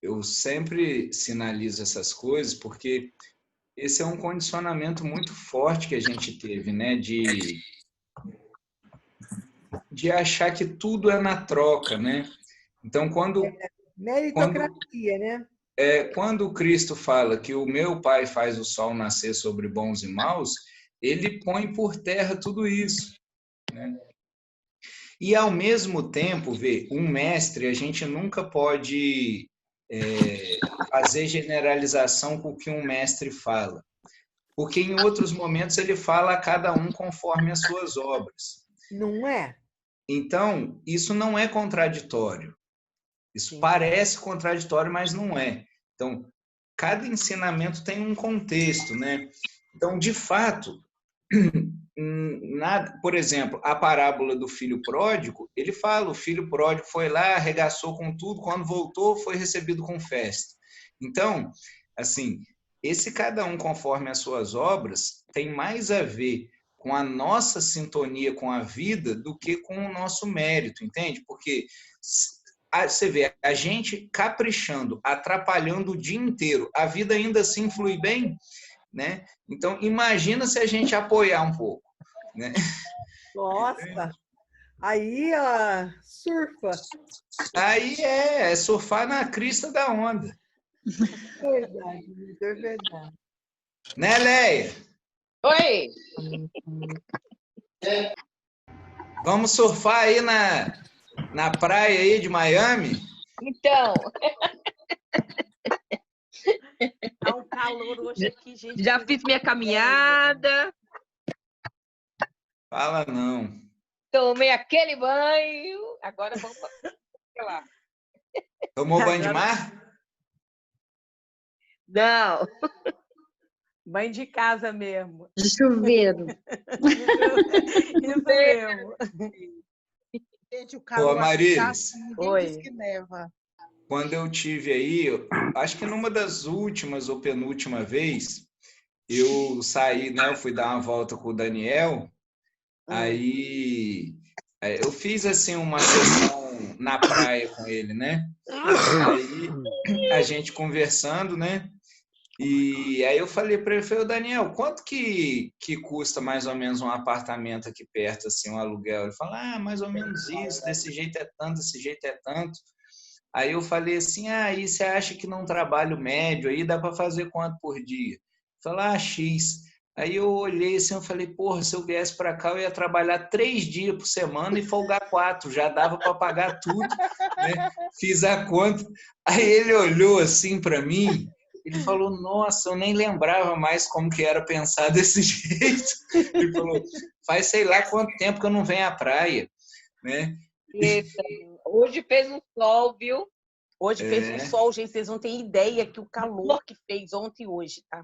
Eu sempre sinalizo essas coisas porque esse é um condicionamento muito forte que a gente teve, né? De achar que tudo é na troca, né? Então, Meritocracia, né? quando o Cristo fala que o meu Pai faz o sol nascer sobre bons e maus, ele põe por terra tudo isso, né? E, ao mesmo tempo, um mestre, a gente nunca pode fazer generalização com o que um mestre fala, porque em outros momentos ele fala a cada um conforme as suas obras. Não é? Então, isso não é contraditório. Isso parece contraditório, mas não é. Então, cada ensinamento tem um contexto, né? Então, de fato, por exemplo, a parábola do filho pródigo, ele fala, o filho pródigo foi lá, arregaçou com tudo, quando voltou foi recebido com festa. Então, assim, esse cada um conforme as suas obras tem mais a ver com a nossa sintonia com a vida do que com o nosso mérito, entende? Porque você vê, a gente caprichando, atrapalhando o dia inteiro, a vida ainda assim flui bem, né? Então, imagina se a gente apoiar um pouco, né? Nossa! Aí ela surfa. Aí é surfar na crista da onda. Verdade, é verdade. Né, Leia? Oi! Vamos surfar aí na praia aí de Miami? Então. Tá um calor hoje aqui, gente. Já fiz minha caminhada. Fala não. Tomei aquele banho. Agora vamos para lá. Tomou banho de mar? Não. Banho de casa mesmo. De chuveiro. Isso mesmo. Gente, o calor Marilis, ninguém diz que neva. Quando eu tive aí, acho que numa das últimas ou penúltima vez, eu saí, né? Eu fui dar uma volta com o Daniel, aí eu fiz assim uma sessão na praia com ele, né? Aí a gente conversando, né? E aí eu falei para ele, falei, Daniel, quanto que custa mais ou menos um apartamento aqui perto, assim, um aluguel? Ele falou, mais ou menos isso, desse jeito é tanto, desse jeito é tanto. Aí eu falei assim, aí você acha que num trabalho médio aí dá para fazer quanto por dia? Ele falou, X. Aí eu olhei assim, eu falei, porra, se eu viesse para cá eu ia trabalhar 3 dias por semana e folgar 4, já dava para pagar tudo, né? Fiz a conta. Aí ele olhou assim para mim, ele falou, nossa, eu nem lembrava mais como que era pensar desse jeito. Ele falou, faz sei lá quanto tempo que eu não venho à praia, né? Eita, hoje fez um sol, viu? Hoje fez um sol, gente. Vocês não têm ideia que o calor que fez ontem e hoje, tá?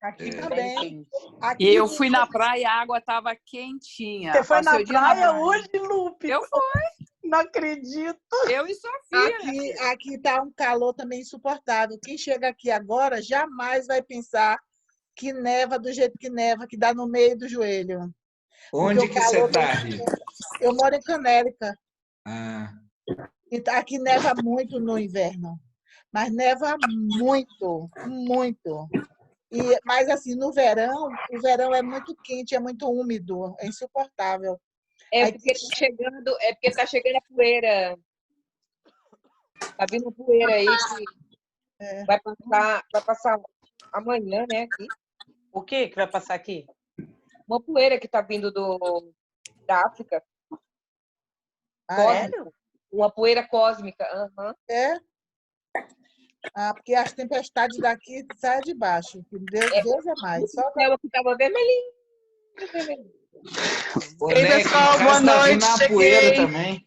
Aqui também. Aqui E eu fui na praia e a água estava quentinha. Você foi na praia na hoje, Lupe? Eu fui. Não acredito. Eu e Sofia. Aqui tá um calor também insuportável. Quem chega aqui agora jamais vai pensar que neva do jeito que neva, que dá no meio do joelho. Onde que você está, Rita? Eu moro em Canérica. Ah. Aqui neva muito no inverno. Mas neva muito, muito. Mas assim, no verão, o verão é muito quente, é muito úmido, é insuportável. É porque está chegando a poeira. Está vindo poeira aí que vai passar amanhã, né? Aqui. O que vai passar aqui? Uma poeira que está vindo da África. Sério? Uma poeira cósmica. É? Porque as tempestades daqui saem de baixo. Deus é mais. Só ela que estava vermelhinha. Ei, pessoal, boa noite. Tá poeira também.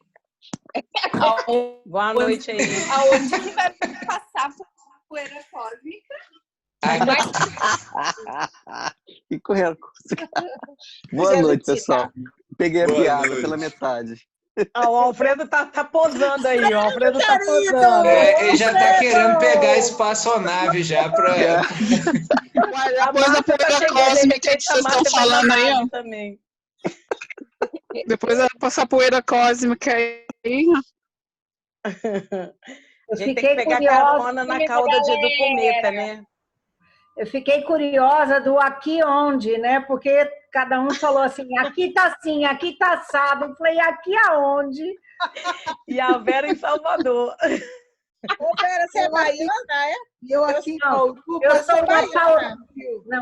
Boa noite aí. Aonde que vai passar poeira cósmica? Que correndo. Boa noite, pessoal. Peguei a piada pela metade. O Alfredo tá posando aí, o Alfredo tá posando. Ele já tá querendo pegar a espaçonave já para... Depois da poeira cósmica que vocês estão falando aí, ó. Também. Depois dessa poeira cósmica aí, A gente tem que pegar carona na cauda do cometa, né? Eu fiquei curiosa do aqui onde, né? Porque cada um falou assim, aqui tá assim, aqui tá assado. Eu falei, aqui aonde? E a Vera em Salvador. Ô, Vera, você é baiana, é? Eu aqui em Bauru, Eu mas sou baiana.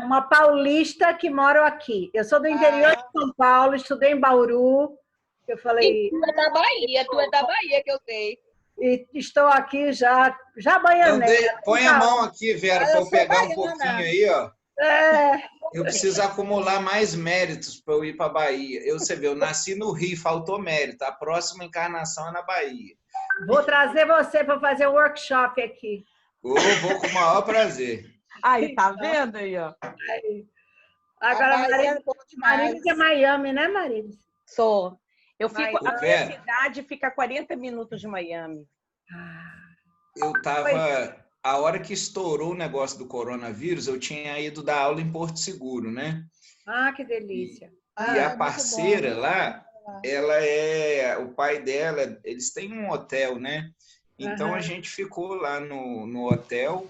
uma paulista que moro aqui. Eu sou do interior de São Paulo, estudei em Bauru. Eu falei... E tu é da Bahia, que eu sei. E estou aqui já baianei. Põe a mão aqui, Vera, para eu pegar um pouquinho aí, ó. Eu preciso acumular mais méritos para eu ir para a Bahia. Você vê, eu nasci no Rio, faltou mérito. A próxima encarnação é na Bahia. Vou trazer você para fazer um workshop aqui. Vou com o maior prazer. Aí, tá vendo aí, ó? Agora, Marilis é Miami, né, Marilis? Sou. A minha cidade fica a 40 minutos de Miami. Eu tava... A hora que estourou o negócio do coronavírus, eu tinha ido dar aula em Porto Seguro, né? Ah, que delícia. E a parceira lá, o pai dela, eles têm um hotel, né? Então a gente ficou lá no hotel.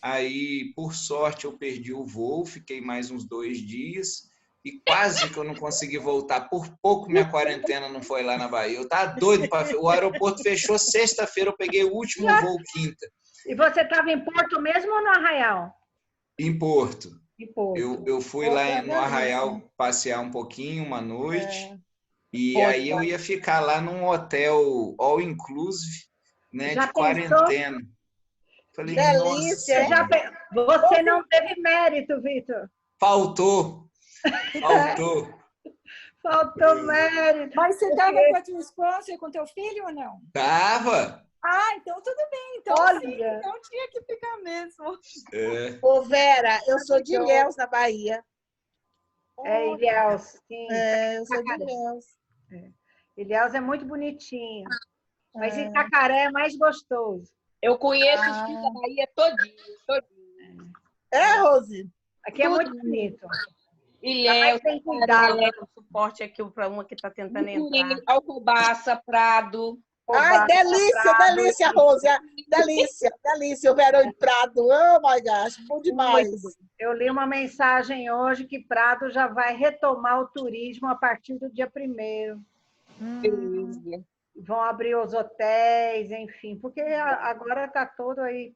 Aí, por sorte, eu perdi o voo, fiquei mais uns 2 dias e quase que eu não consegui voltar. Por pouco minha quarentena não foi lá na Bahia. Eu tava doido o aeroporto fechou sexta-feira, eu peguei o último voo quinta. E você estava em Porto mesmo ou no Arraial? Em Porto. Em Porto. Eu fui lá no Arraial passear um pouquinho, uma noite. E aí eu ia ficar lá num hotel all inclusive, né, de quarentena. Falei, delícia! Você não teve mérito, Vitor. Faltou mérito. Mas você estava com a tua esposa e com teu filho ou não? Tava. Ah, então tudo bem. Então, sim, então tinha que ficar mesmo. Ô, Vera, eu sou de Ilhéus, na Bahia. Ilhéus, sim. Eu sou de Ilhéus. Ilhéus é muito bonitinho. Mas Itacaré é mais gostoso. Eu conheço os filhos da Bahia todinho. Rose? Aqui é muito bonito. Ilhéus, tem cuidado. O suporte aqui para uma que está tentando entrar. Alcobaça, Prado. Ai, delícia, Rose. Delícia, o verão em Prado. Oh, my gosh, bom demais. Eu li uma mensagem hoje que Prado já vai retomar o turismo a partir do dia 1º. Vão abrir os hotéis, enfim, porque agora está todo aí,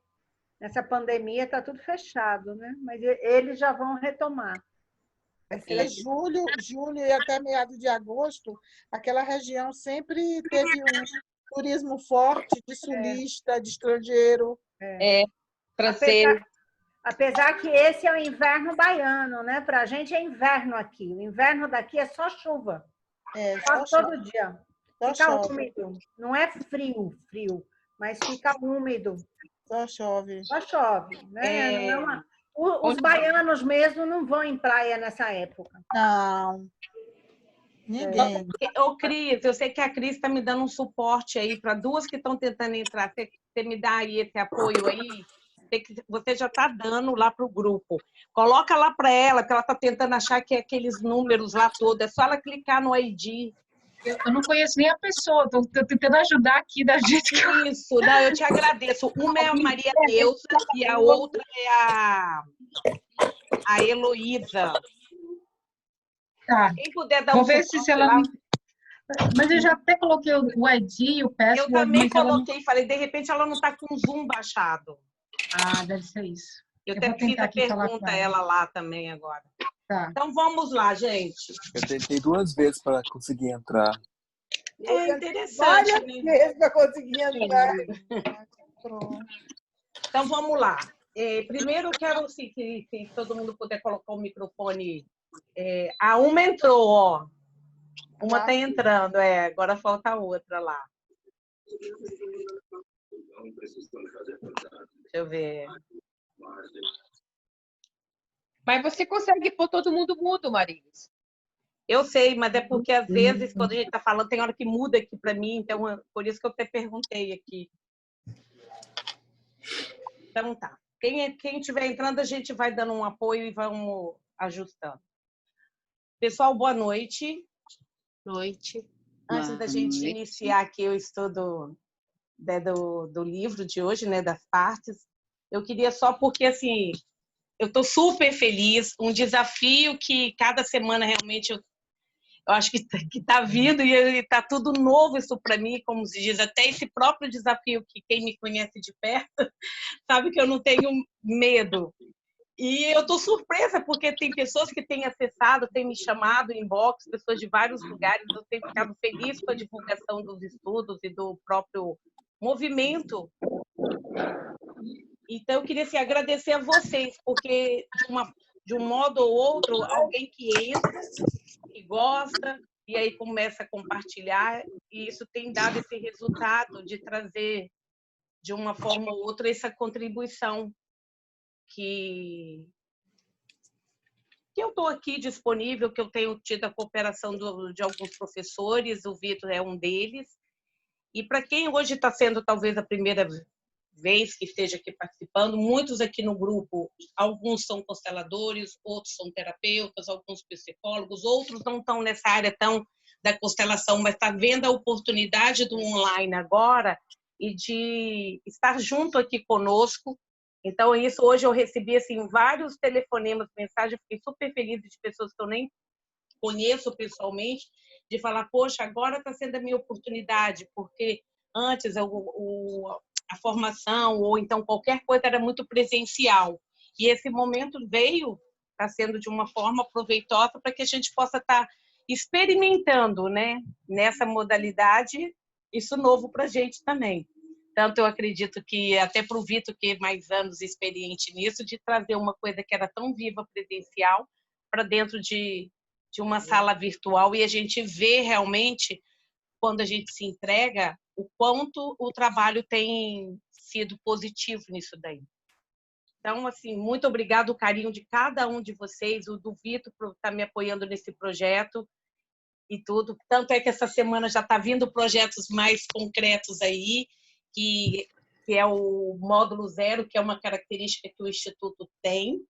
nessa pandemia, está tudo fechado, né? Mas eles já vão retomar. Julho e até meados de agosto, aquela região sempre teve um turismo forte de sulista, de estrangeiro. Francês. Apesar que esse é o inverno baiano, né? Para a gente é inverno aqui. O inverno daqui é só chuva. Quase todo dia. Fica úmido. Não é frio, mas fica úmido. Só chove. Né? Os baianos mesmo não vão em praia nessa época. Não. Ninguém. Ô, Cris, eu sei que a Cris está me dando um suporte aí para 2 que estão tentando entrar. Você me dá aí esse apoio aí? Você já está dando lá para o grupo. Coloca lá para ela, que ela está tentando achar que é aqueles números lá todos. É só ela clicar no ID. Eu não conheço nem a pessoa, estou tentando ajudar aqui da gente. Isso, não, eu te agradeço. Uma é a Maria Neuza e a outra é a Heloísa. Tá. Quem puder dar Vou ver se ela não... Mas eu já até coloquei o ID e o password. Eu também coloquei, falei, de repente ela não está com o Zoom baixado. Ah, deve ser isso. Eu até fiz a pergunta a ela lá também agora. Tá. Então vamos lá, gente. Eu tentei 2 vezes para conseguir entrar. É interessante. Várias vezes para conseguir entrar. Então vamos lá. Primeiro eu quero, se todo mundo puder colocar o microfone. A uma entrou, ó. Uma está entrando, agora falta a outra lá. Deixa eu ver. Mas você consegue pôr todo mundo mudo, Marilis. Eu sei, mas é porque às vezes, quando a gente está falando, tem hora que muda aqui para mim, então por isso que eu até perguntei aqui. Então tá. Quem estiver entrando, a gente vai dando um apoio e vamos ajustando. Pessoal, boa noite. Noite. Antes da gente iniciar aqui o estudo do livro de hoje, né, das partes. Eu queria só porque, assim, eu estou super feliz, um desafio que cada semana realmente eu acho que está vindo e está tudo novo isso para mim, como se diz, até esse próprio desafio que quem me conhece de perto sabe que eu não tenho medo. E eu estou surpresa, porque tem pessoas que têm acessado, têm me chamado em inbox, pessoas de vários lugares, eu tenho ficado feliz com a divulgação dos estudos e do próprio movimento. Então, eu queria assim, agradecer a vocês, porque de um modo ou outro, alguém que entra e gosta, e aí começa a compartilhar, e isso tem dado esse resultado de trazer, de uma forma ou outra, essa contribuição que eu estou aqui disponível, que eu tenho tido a cooperação de alguns professores, o Vitor é um deles. E para quem hoje está sendo talvez a primeira vez que esteja aqui participando, muitos aqui no grupo, alguns são consteladores, outros são terapeutas, alguns psicólogos, outros não estão nessa área tão da constelação, mas está vendo a oportunidade do online agora e de estar junto aqui conosco. Então, isso hoje eu recebi assim, vários telefonemas, mensagens, fiquei super feliz de pessoas que eu nem conheço pessoalmente, de falar, poxa, agora está sendo a minha oportunidade, porque antes a formação ou então qualquer coisa era muito presencial. E esse momento está sendo de uma forma proveitosa para que a gente possa estar experimentando, né, nessa modalidade, isso novo para a gente também. Tanto eu acredito que, até para o Vitor, que é mais anos experiente nisso, de trazer uma coisa que era tão viva presencial para dentro de uma sala virtual e a gente vê realmente, quando a gente se entrega, o quanto o trabalho tem sido positivo nisso daí. Então, assim, muito obrigado o carinho de cada um de vocês, o do Vitor por estar me apoiando nesse projeto e tudo. Tanto é que essa semana já está vindo projetos mais concretos aí, que é o módulo 0, que é uma característica que o Instituto tem.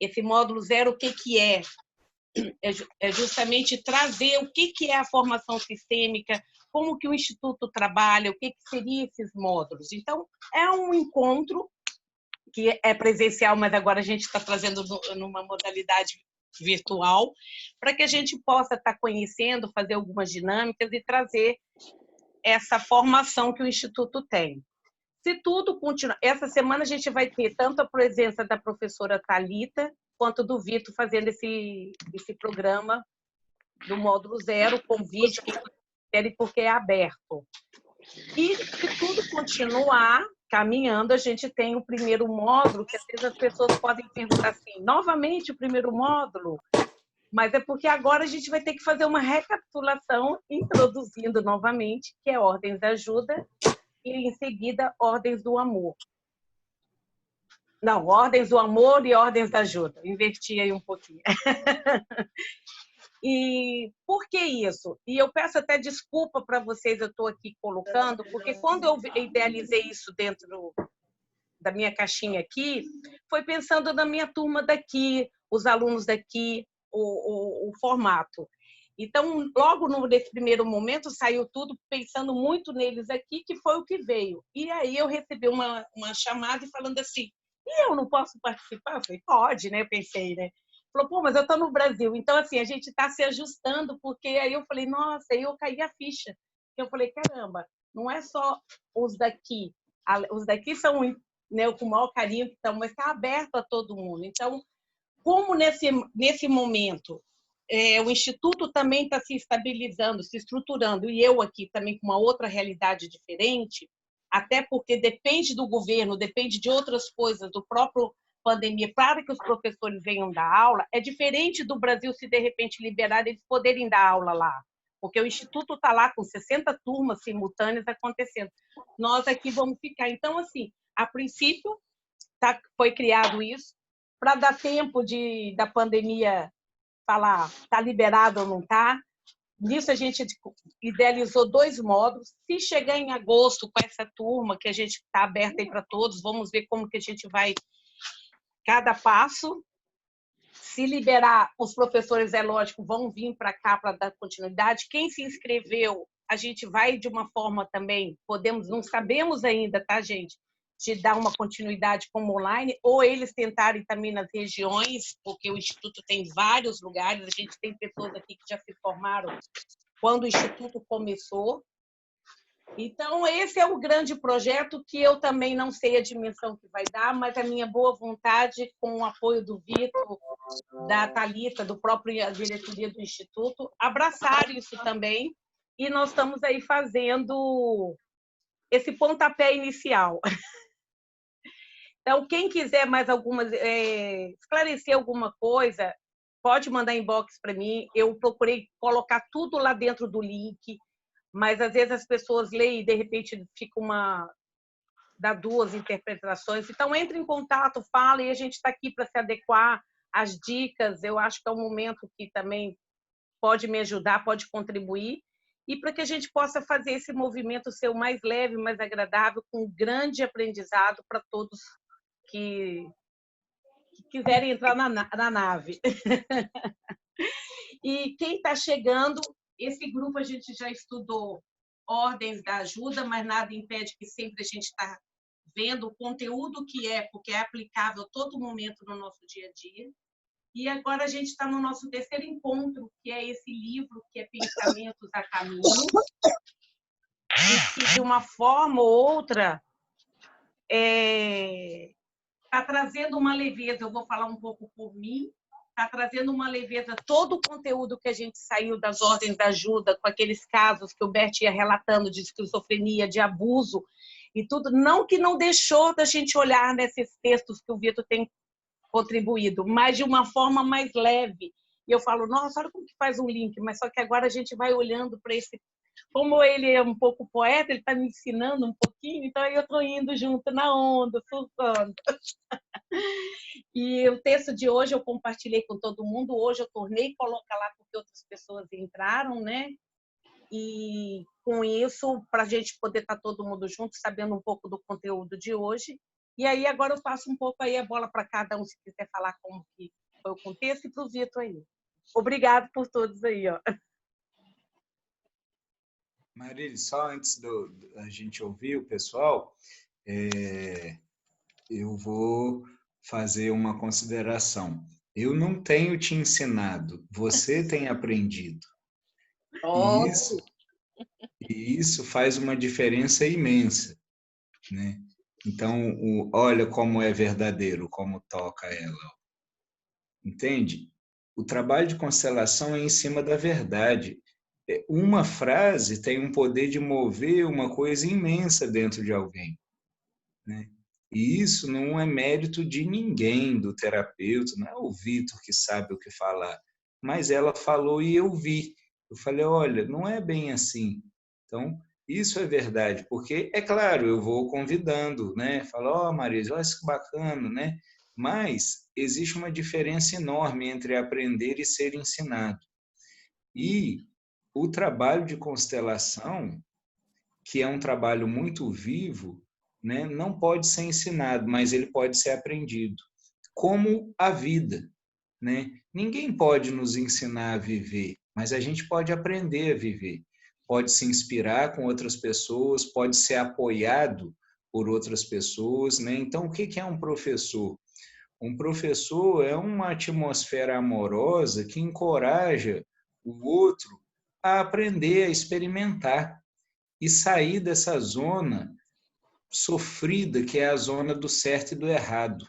Esse módulo 0, o que é? É justamente trazer o que é a formação sistêmica, como que o Instituto trabalha, o que seriam esses módulos. Então, é um encontro que é presencial, mas agora a gente está trazendo numa modalidade virtual, para que a gente possa estar conhecendo, fazer algumas dinâmicas e trazer essa formação que o Instituto tem. Se tudo continuar... Essa semana a gente vai ter tanto a presença da professora Thalita, quanto do Vitor fazendo esse programa do módulo 0, convite, quem quiser, porque é aberto. E se tudo continuar caminhando, a gente tem o primeiro módulo, que às vezes as pessoas podem perguntar assim, novamente o primeiro módulo? Mas é porque agora a gente vai ter que fazer uma recapitulação, introduzindo novamente, que é Ordens da Ajuda, e em seguida Ordens do Amor. Não, Ordens do Amor e Ordens da Ajuda. Inverti aí um pouquinho. E por que isso? E eu peço até desculpa para vocês, eu estou aqui colocando, porque quando eu idealizei isso dentro da minha caixinha aqui, foi pensando na minha turma daqui, os alunos daqui, o formato. Então, logo nesse primeiro momento, saiu tudo pensando muito neles aqui, que foi o que veio. E aí eu recebi uma chamada falando assim, e eu não posso participar? Eu falei, pode, né? Eu pensei, né? Falou, pô, mas eu estou no Brasil. Então, assim, a gente está se ajustando, porque aí eu falei, nossa, aí eu caí a ficha. Eu falei, caramba, não é só os daqui. Os daqui são, né, com o maior carinho que estão, mas está aberto a todo mundo. Então, como nesse momento o Instituto também está se estabilizando, se estruturando, e eu aqui também com uma outra realidade diferente, até porque depende do governo, depende de outras coisas, do próprio pandemia, para que os professores venham dar aula, é diferente do Brasil se de repente liberar eles poderem dar aula lá, porque o Instituto está lá com 60 turmas simultâneas acontecendo. Nós aqui vamos ficar. Então, assim, a princípio, foi criado isso, para dar tempo da pandemia falar está liberado ou não está. Nisso a gente idealizou 2 módulos. Se chegar em agosto com essa turma, que a gente está aberta aí para todos, vamos ver como que a gente vai cada passo. Se liberar, os professores, é lógico, vão vir para cá para dar continuidade. Quem se inscreveu, a gente vai de uma forma também, não sabemos ainda, tá, gente? De dar uma continuidade como online, ou eles tentarem também nas regiões, porque o Instituto tem vários lugares, a gente tem pessoas aqui que já se formaram quando o Instituto começou. Então, esse é o grande projeto que eu também não sei a dimensão que vai dar, mas a minha boa vontade, com o apoio do Vitor, da Thalita, do próprio diretoria do Instituto, abraçar isso também, e nós estamos aí fazendo esse pontapé inicial. Então, quem quiser mais esclarecer alguma coisa, pode mandar inbox para mim. Eu procurei colocar tudo lá dentro do link, mas às vezes as pessoas leem e de repente fica dá duas interpretações. Então, entre em contato, fala, e a gente está aqui para se adequar às dicas. Eu acho que é um momento que também pode me ajudar, pode contribuir, e para que a gente possa fazer esse movimento ser o mais leve, mais agradável, com um grande aprendizado para todos que quiserem entrar na nave. E quem está chegando, esse grupo a gente já estudou ordens da ajuda, mas nada impede que sempre a gente está vendo o conteúdo porque é aplicável a todo momento no nosso dia a dia. E agora a gente está no nosso terceiro encontro, que é esse livro, que é Pensamentos a Caminho, e que, de uma forma ou outra, está trazendo uma leveza. Eu vou falar um pouco por mim. Está trazendo uma leveza. Todo o conteúdo que a gente saiu das ordens da ajuda, com aqueles casos que o Bert ia relatando de esquizofrenia, de abuso e tudo, não que não deixou da gente olhar nesses textos que o Vitor tem contribuído, mas de uma forma mais leve. E eu falo, nossa, olha como que faz um link, mas só que agora a gente vai olhando para esse... Como ele é um pouco poeta, ele está me ensinando um pouquinho, então eu estou indo junto na onda, surfando. E o texto de hoje eu compartilhei com todo mundo. Hoje eu tornei colocar lá porque outras pessoas entraram, né? E com isso, para a gente poder estar todo mundo junto, sabendo um pouco do conteúdo de hoje. E aí agora eu passo um pouco aí a bola para cada um, se quiser falar como que foi o contexto, e para o Vitor aí. Obrigado por todos aí, ó. Marília, só antes da gente ouvir o pessoal, eu vou fazer uma consideração. Eu não tenho te ensinado, você tem aprendido. E isso faz uma diferença imensa, né? Então, olha como é verdadeiro, como toca ela. Entende? O trabalho de constelação é em cima da verdade. Uma frase tem um poder de mover uma coisa imensa dentro de alguém, né? E isso não é mérito de ninguém, do terapeuta, não é o Vitor que sabe o que falar, mas ela falou e eu vi. Eu falei, olha, não é bem assim. Então, isso é verdade, porque, é claro, eu vou convidando, né? Falo, ó, Marisa, olha que bacana, né? Mas existe uma diferença enorme entre aprender e ser ensinado. E o trabalho de constelação, que é um trabalho muito vivo, né, não pode ser ensinado, mas ele pode ser aprendido. Como a vida, né? Ninguém pode nos ensinar a viver, mas a gente pode aprender a viver. Pode se inspirar com outras pessoas, pode ser apoiado por outras pessoas, né? Então, o que é um professor? Um professor é uma atmosfera amorosa que encoraja o outro a aprender, a experimentar e sair dessa zona sofrida, que é a zona do certo e do errado,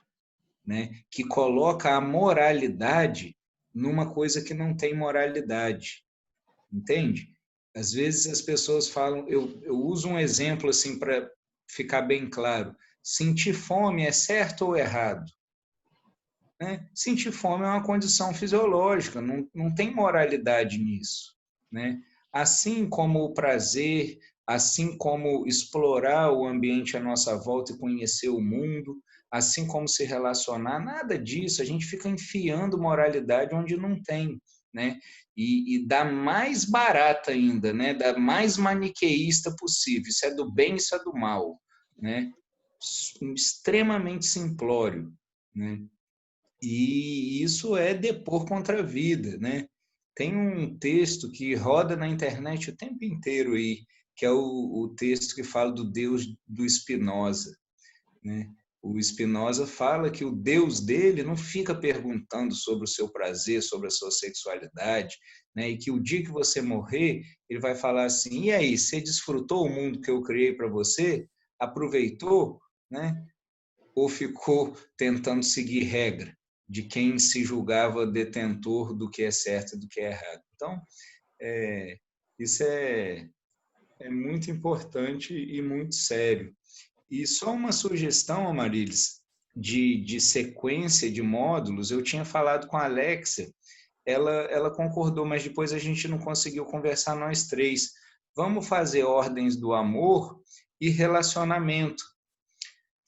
né? Que coloca a moralidade numa coisa que não tem moralidade, entende? Às vezes as pessoas falam, eu uso um exemplo assim para ficar bem claro, sentir fome é certo ou errado? Né? Sentir fome é uma condição fisiológica, não tem moralidade nisso, né? Assim como o prazer, assim como explorar o ambiente à nossa volta e conhecer o mundo, assim como se relacionar, nada disso, a gente fica enfiando moralidade onde não tem, né? E dá mais barata ainda, né? Dá mais maniqueísta possível, isso é do bem, isso é do mal, né? Extremamente simplório, né? E isso é depor contra a vida, né? Tem um texto que roda na internet o tempo inteiro aí, que é o texto que fala do Deus do Spinoza, né? O Spinoza fala que o Deus dele não fica perguntando sobre o seu prazer, sobre a sua sexualidade, né? E que o dia que você morrer, ele vai falar assim: e aí, você desfrutou o mundo que eu criei para você? Aproveitou, né? Ou ficou tentando seguir regra de quem se julgava detentor do que é certo e do que é errado? Então, isso é muito importante e muito sério. E só uma sugestão, Amarilis, de sequência de módulos, eu tinha falado com a Alexia, ela concordou, mas depois a gente não conseguiu conversar nós três. Vamos fazer ordens do amor e relacionamento.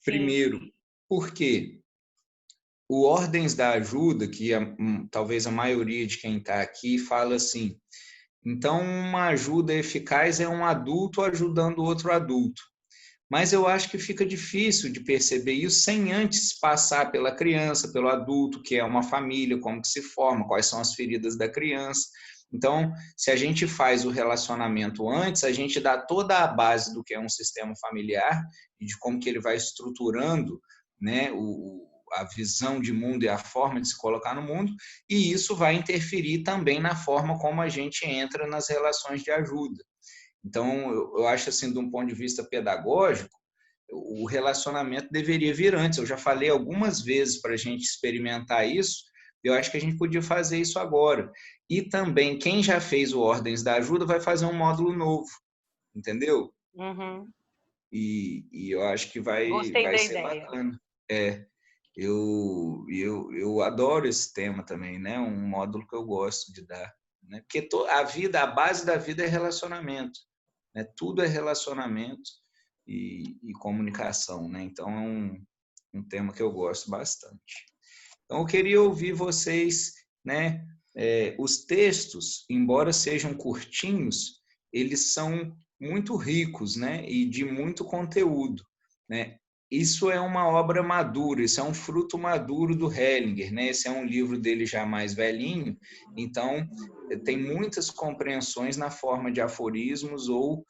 Primeiro, por quê? O Ordens da Ajuda, que talvez a maioria de quem está aqui fala assim, então uma ajuda eficaz é um adulto ajudando outro adulto. Mas eu acho que fica difícil de perceber isso sem antes passar pela criança, pelo adulto, que é uma família, como que se forma, quais são as feridas da criança. Então, se a gente faz o relacionamento antes, a gente dá toda a base do que é um sistema familiar e de como que ele vai estruturando, né, a visão de mundo e a forma de se colocar no mundo, e isso vai interferir também na forma como a gente entra nas relações de ajuda. Então, eu acho assim, de um ponto de vista pedagógico, o relacionamento deveria vir antes. Eu já falei algumas vezes para a gente experimentar isso, eu acho que a gente podia fazer isso agora. E também, quem já fez o Ordens da Ajuda vai fazer um módulo novo, entendeu? Uhum. E eu acho que vai ser bacana. Eu adoro esse tema também, né? Um módulo que eu gosto de dar. Né? Porque a base da vida é relacionamento. Né? Tudo é relacionamento e comunicação, né? Então é um tema que eu gosto bastante. Então eu queria ouvir vocês, né? Os textos, embora sejam curtinhos, eles são muito ricos, né? E de muito conteúdo, né? Isso é uma obra madura, isso é um fruto maduro do Hellinger, né? Esse é um livro dele já mais velhinho, então tem muitas compreensões na forma de aforismos ou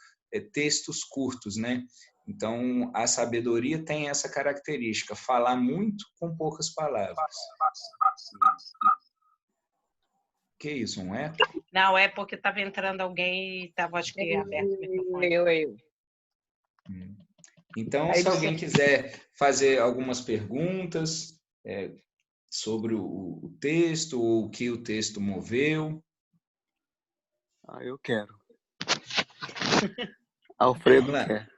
textos curtos, né? Então, a sabedoria tem essa característica, falar muito com poucas palavras. Que isso, um eco? Não, é porque estava entrando alguém e estava, acho que, aberto o microfone. Eu. Então, se alguém quiser fazer algumas perguntas sobre o texto, ou o que o texto moveu. Eu quero. Alfredo quer.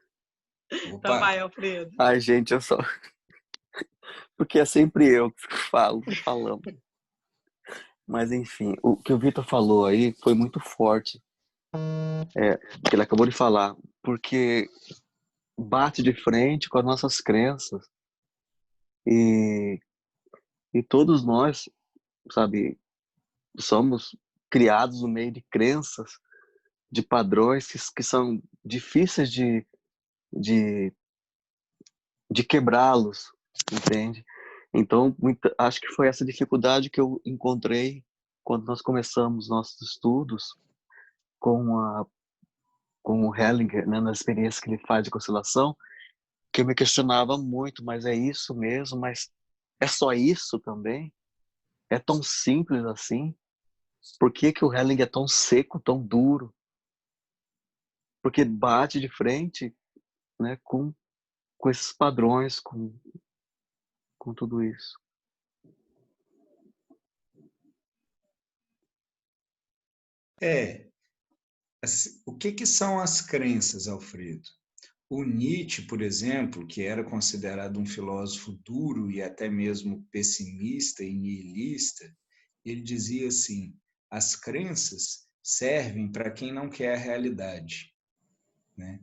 Então vai, Alfredo. Ai, gente, eu só... Porque é sempre eu que falando. Mas, enfim, o que o Vitor falou aí foi muito forte. Que ele acabou de falar. Porque bate de frente com as nossas crenças. E todos nós, sabe, somos criados no meio de crenças, de padrões que são difíceis de quebrá-los, entende? Então, acho que foi essa dificuldade que eu encontrei quando nós começamos nossos estudos com o Hellinger, né, na experiência que ele faz de constelação, que eu me questionava muito, mas é isso mesmo? Mas é só isso também? É tão simples assim? Por que o Hellinger é tão seco, tão duro? Porque bate de frente, né, com esses padrões, com tudo isso. O que são as crenças, Alfredo? O Nietzsche, por exemplo, que era considerado um filósofo duro e até mesmo pessimista e nihilista, ele dizia assim: as crenças servem para quem não quer a realidade. Né?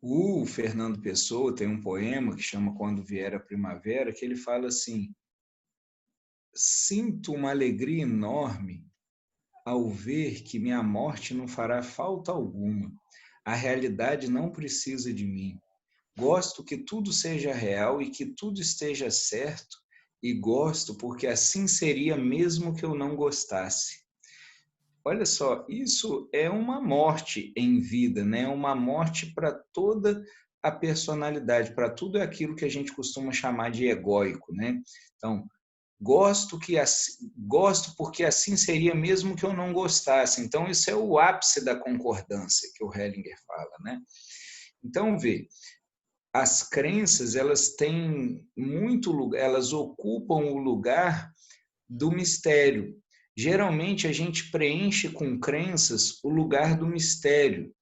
O Fernando Pessoa tem um poema que chama Quando Vier a Primavera, que ele fala assim: sinto uma alegria enorme ao ver que minha morte não fará falta alguma. A realidade não precisa de mim. Gosto que tudo seja real e que tudo esteja certo, e gosto porque assim seria mesmo que eu não gostasse. olha só, isso é uma morte em vida, né? Uma morte para toda a personalidade, para tudo aquilo que a gente costuma chamar de egóico, né? Então, gosto porque assim seria mesmo que eu não gostasse. Então, isso é o ápice da concordância que o Hellinger fala, né? Então, vê, as crenças, elas têm muito lugar, elas ocupam o lugar do mistério. Geralmente, a gente preenche com crenças o lugar do mistério,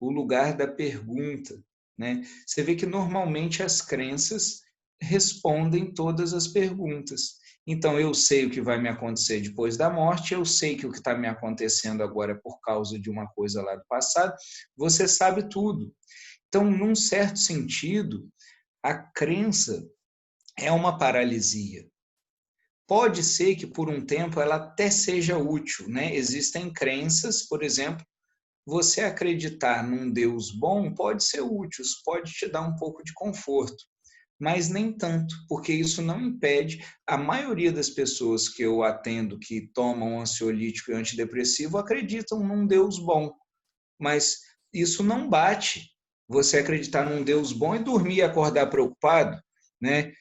o lugar da pergunta, né? Você vê que, normalmente, as crenças respondem todas as perguntas. Então, eu sei o que vai me acontecer depois da morte, eu sei que o que está me acontecendo agora é por causa de uma coisa lá do passado, você sabe tudo. Então, num certo sentido, a crença é uma paralisia. Pode ser que, por um tempo, ela até seja útil, né? Existem crenças, por exemplo, você acreditar num Deus bom pode ser útil, isso pode te dar um pouco de conforto, mas nem tanto, porque isso não impede. A maioria das pessoas que eu atendo que tomam ansiolítico e antidepressivo acreditam num Deus bom, mas isso não bate você acreditar num Deus bom e dormir e acordar preocupado, né?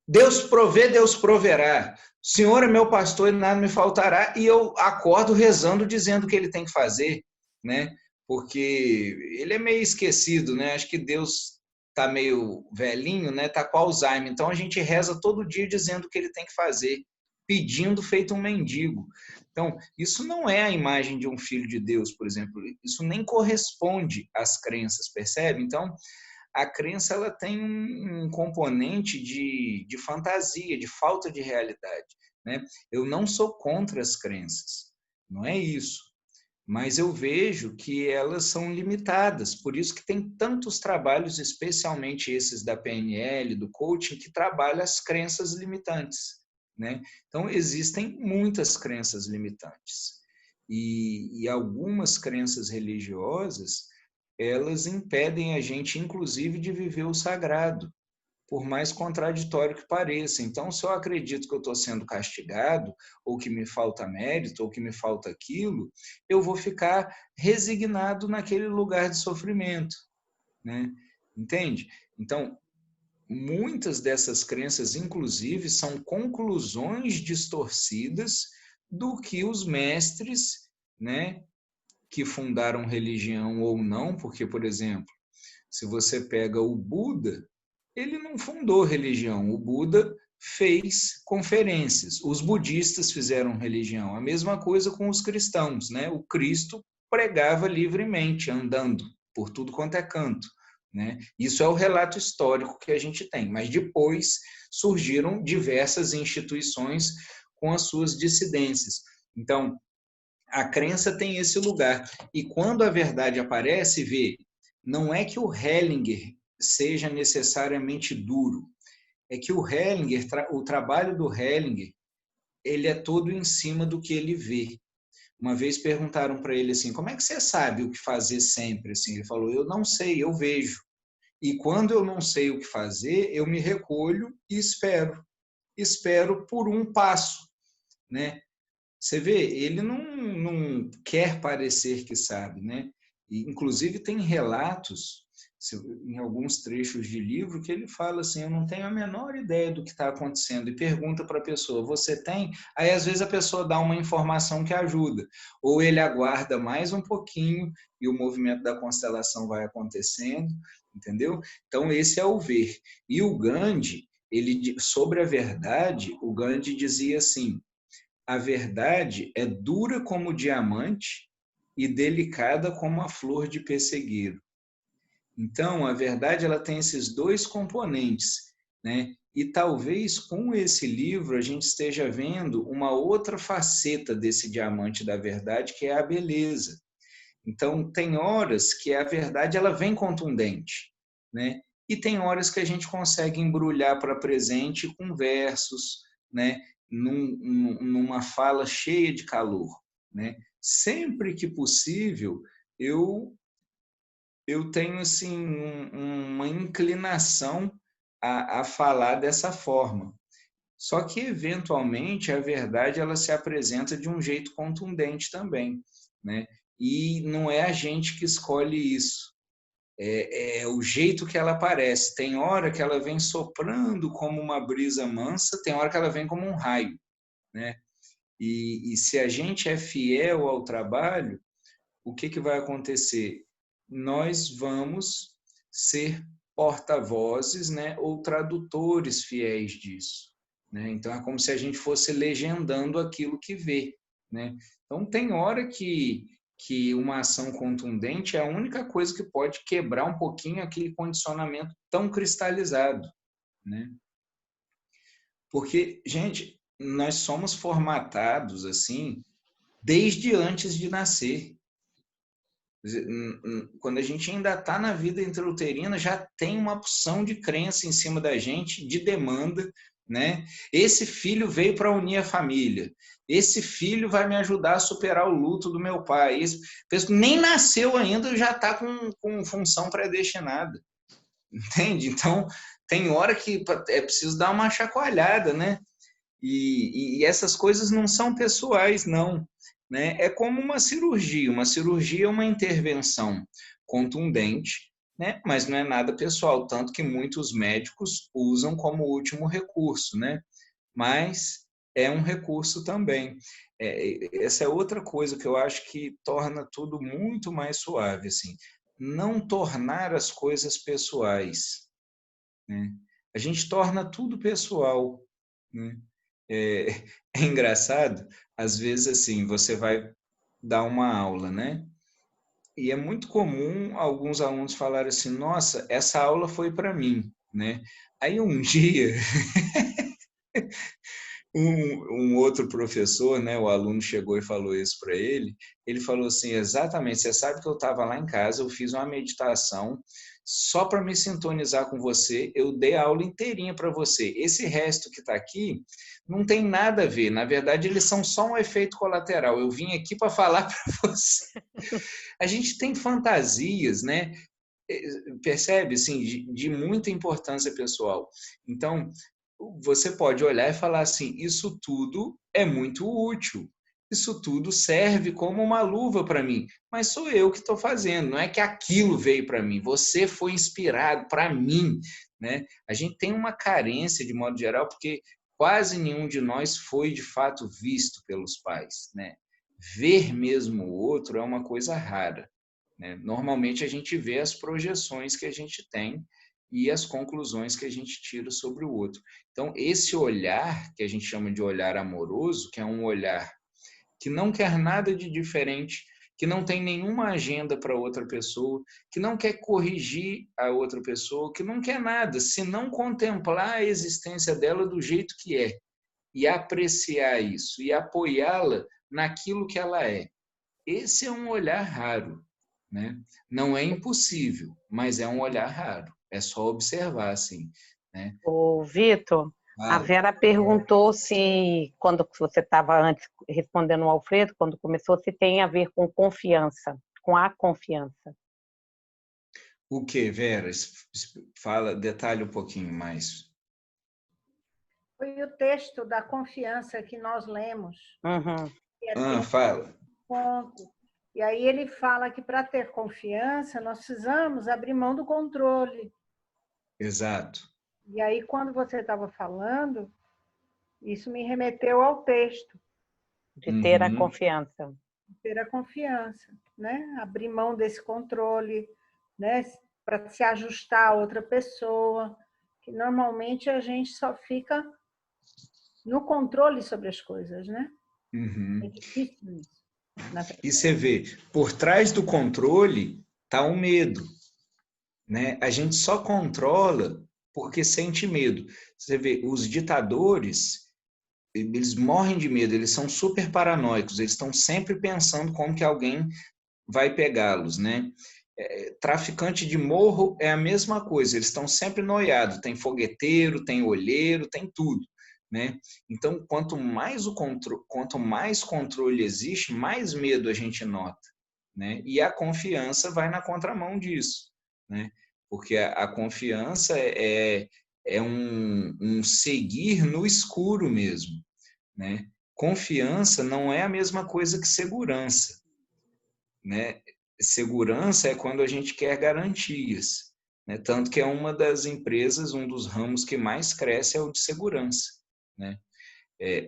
Deus provê, Deus proverá. O Senhor é meu pastor e nada me faltará. E eu acordo rezando, dizendo o que ele tem que fazer, né? Porque ele é meio esquecido, né? Acho que Deus está meio velhinho, né? Está com Alzheimer. Então a gente reza todo dia dizendo o que ele tem que fazer, pedindo feito um mendigo. Então, isso não é a imagem de um filho de Deus, por exemplo. Isso nem corresponde às crenças, percebe? Então, a crença, ela tem um componente de fantasia, de falta de realidade, né? Eu não sou contra as crenças, não é isso. Mas eu vejo que elas são limitadas, por isso que tem tantos trabalhos, especialmente esses da PNL, do coaching, que trabalham as crenças limitantes, né? Então, existem muitas crenças limitantes. E algumas crenças religiosas, elas impedem a gente, inclusive, de viver o sagrado, por mais contraditório que pareça. Então, se eu acredito que eu estou sendo castigado, ou que me falta mérito, ou que me falta aquilo, eu vou ficar resignado naquele lugar de sofrimento, né? Entende? Então, muitas dessas crenças, inclusive, são conclusões distorcidas do que os mestres, né, que fundaram religião ou não, porque, por exemplo, se você pega o Buda, ele não fundou religião, o Buda fez conferências, os budistas fizeram religião, a mesma coisa com os cristãos, né? O Cristo pregava livremente, andando por tudo quanto é canto, né? Isso é o relato histórico que a gente tem, mas depois surgiram diversas instituições com as suas dissidências. Então, a crença tem esse lugar. E quando a verdade aparece, vê, não é que o Hellinger seja necessariamente duro, é que o Hellinger, o trabalho do Hellinger, ele é todo em cima do que ele vê. Uma vez perguntaram para ele assim, como é que você sabe o que fazer sempre? Assim, ele falou, eu não sei, eu vejo. E quando eu não sei o que fazer, eu me recolho e espero. Espero por um passo, né? Você vê, ele não quer parecer que sabe, né? E, inclusive, tem relatos, em alguns trechos de livro, que ele fala assim, eu não tenho a menor ideia do que está acontecendo, e pergunta para a pessoa, você tem? Aí, às vezes, a pessoa dá uma informação que ajuda, ou ele aguarda mais um pouquinho e o movimento da constelação vai acontecendo, entendeu? Então, esse é o ver. E o Gandhi, sobre a verdade, o Gandhi dizia assim, a verdade é dura como o diamante e delicada como a flor de pessegueiro. Então, a verdade, ela tem esses dois componentes, né? E talvez com esse livro a gente esteja vendo uma outra faceta desse diamante da verdade, que é a beleza. Então, tem horas que a verdade, ela vem contundente, né? E tem horas que a gente consegue embrulhar para presente com versos, né? Numa fala cheia de calor, né? Sempre que possível, eu tenho assim uma inclinação a falar dessa forma. Só que, eventualmente, a verdade ela se apresenta de um jeito contundente também, né? E não é a gente que escolhe isso. É o jeito que ela aparece. Tem hora que ela vem soprando como uma brisa mansa, tem hora que ela vem como um raio, né? E se a gente é fiel ao trabalho, o que vai acontecer? Nós vamos ser porta-vozes, né, ou tradutores fiéis disso, né? Então, é como se a gente fosse legendando aquilo que vê, né? Então, tem hora que uma ação contundente é a única coisa que pode quebrar um pouquinho aquele condicionamento tão cristalizado, né? Porque, gente, nós somos formatados assim desde antes de nascer. Quando a gente ainda está na vida intrauterina, já tem uma porção de crença em cima da gente, de demanda, né? Esse filho veio para unir a família. Esse filho vai me ajudar a superar o luto do meu pai. Esse nem nasceu ainda, já está com função predestinada. Entende? Então, tem hora que é preciso dar uma chacoalhada, né? E essas coisas não são pessoais, não. Né? É como uma cirurgia. Uma cirurgia é uma intervenção contundente, né? Mas não é nada pessoal, tanto que muitos médicos usam como último recurso, né? Mas é um recurso também. Essa é outra coisa que eu acho que torna tudo muito mais suave, assim. Não tornar as coisas pessoais, né? A gente torna tudo pessoal, né? É engraçado, às vezes assim, você vai dar uma aula, né? E é muito comum alguns alunos falarem assim, nossa, essa aula foi para mim, né? Aí um dia, um outro professor, né, o aluno chegou e falou isso para ele falou assim, exatamente, você sabe que eu estava lá em casa, eu fiz uma meditação, só para me sintonizar com você, eu dei a aula inteirinha para você. Esse resto que está aqui não tem nada a ver. Na verdade, eles são só um efeito colateral. Eu vim aqui para falar para você. A gente tem fantasias, né? Percebe, assim, de muita importância pessoal. Então, você pode olhar e falar assim, isso tudo é muito útil. Isso tudo serve como uma luva para mim, mas sou eu que estou fazendo, não é que aquilo veio para mim, você foi inspirado para mim, né? A gente tem uma carência, de modo geral, porque quase nenhum de nós foi, de fato, visto pelos pais, né? Ver mesmo o outro é uma coisa rara, né? Normalmente a gente vê as projeções que a gente tem e as conclusões que a gente tira sobre o outro. Então, esse olhar, que a gente chama de olhar amoroso, que é um olhar que não quer nada de diferente, que não tem nenhuma agenda para outra pessoa, que não quer corrigir a outra pessoa, que não quer nada, senão contemplar a existência dela do jeito que é, e apreciar isso, e apoiá-la naquilo que ela é. Esse é um olhar raro, né? Não é impossível, mas é um olhar raro. É só observar, assim, né? Ô, Vitor, a Vera perguntou se, quando você estava antes respondendo ao Alfredo, quando começou, se tem a ver com confiança, com a confiança. O que, Vera? Fala, detalhe um pouquinho mais. Foi o texto da confiança que nós lemos. Uhum. Fala. Ponto. E aí ele fala que para ter confiança, nós precisamos abrir mão do controle. Exato. E aí, quando você estava falando, isso me remeteu ao texto. De ter a confiança. De ter a confiança, né? Abrir mão desse controle, né? Para se ajustar a outra pessoa, que normalmente a gente só fica no controle sobre as coisas, né? É difícil isso. E você vê, por trás do controle está o medo, né? A gente só controla porque sente medo. Você vê, os ditadores, eles morrem de medo, eles são super paranoicos, eles estão sempre pensando como que alguém vai pegá-los, né? Traficante de morro é a mesma coisa, eles estão sempre noiados, tem fogueteiro, tem olheiro, tem tudo, né? Então, quanto mais controle existe, mais medo a gente nota, né? E a confiança vai na contramão disso, né? Porque a confiança é é um seguir no escuro mesmo, né? Confiança não é a mesma coisa que segurança, né? Segurança é quando a gente quer garantias, né? Tanto que é uma das empresas, um dos ramos que mais cresce é o de segurança, né?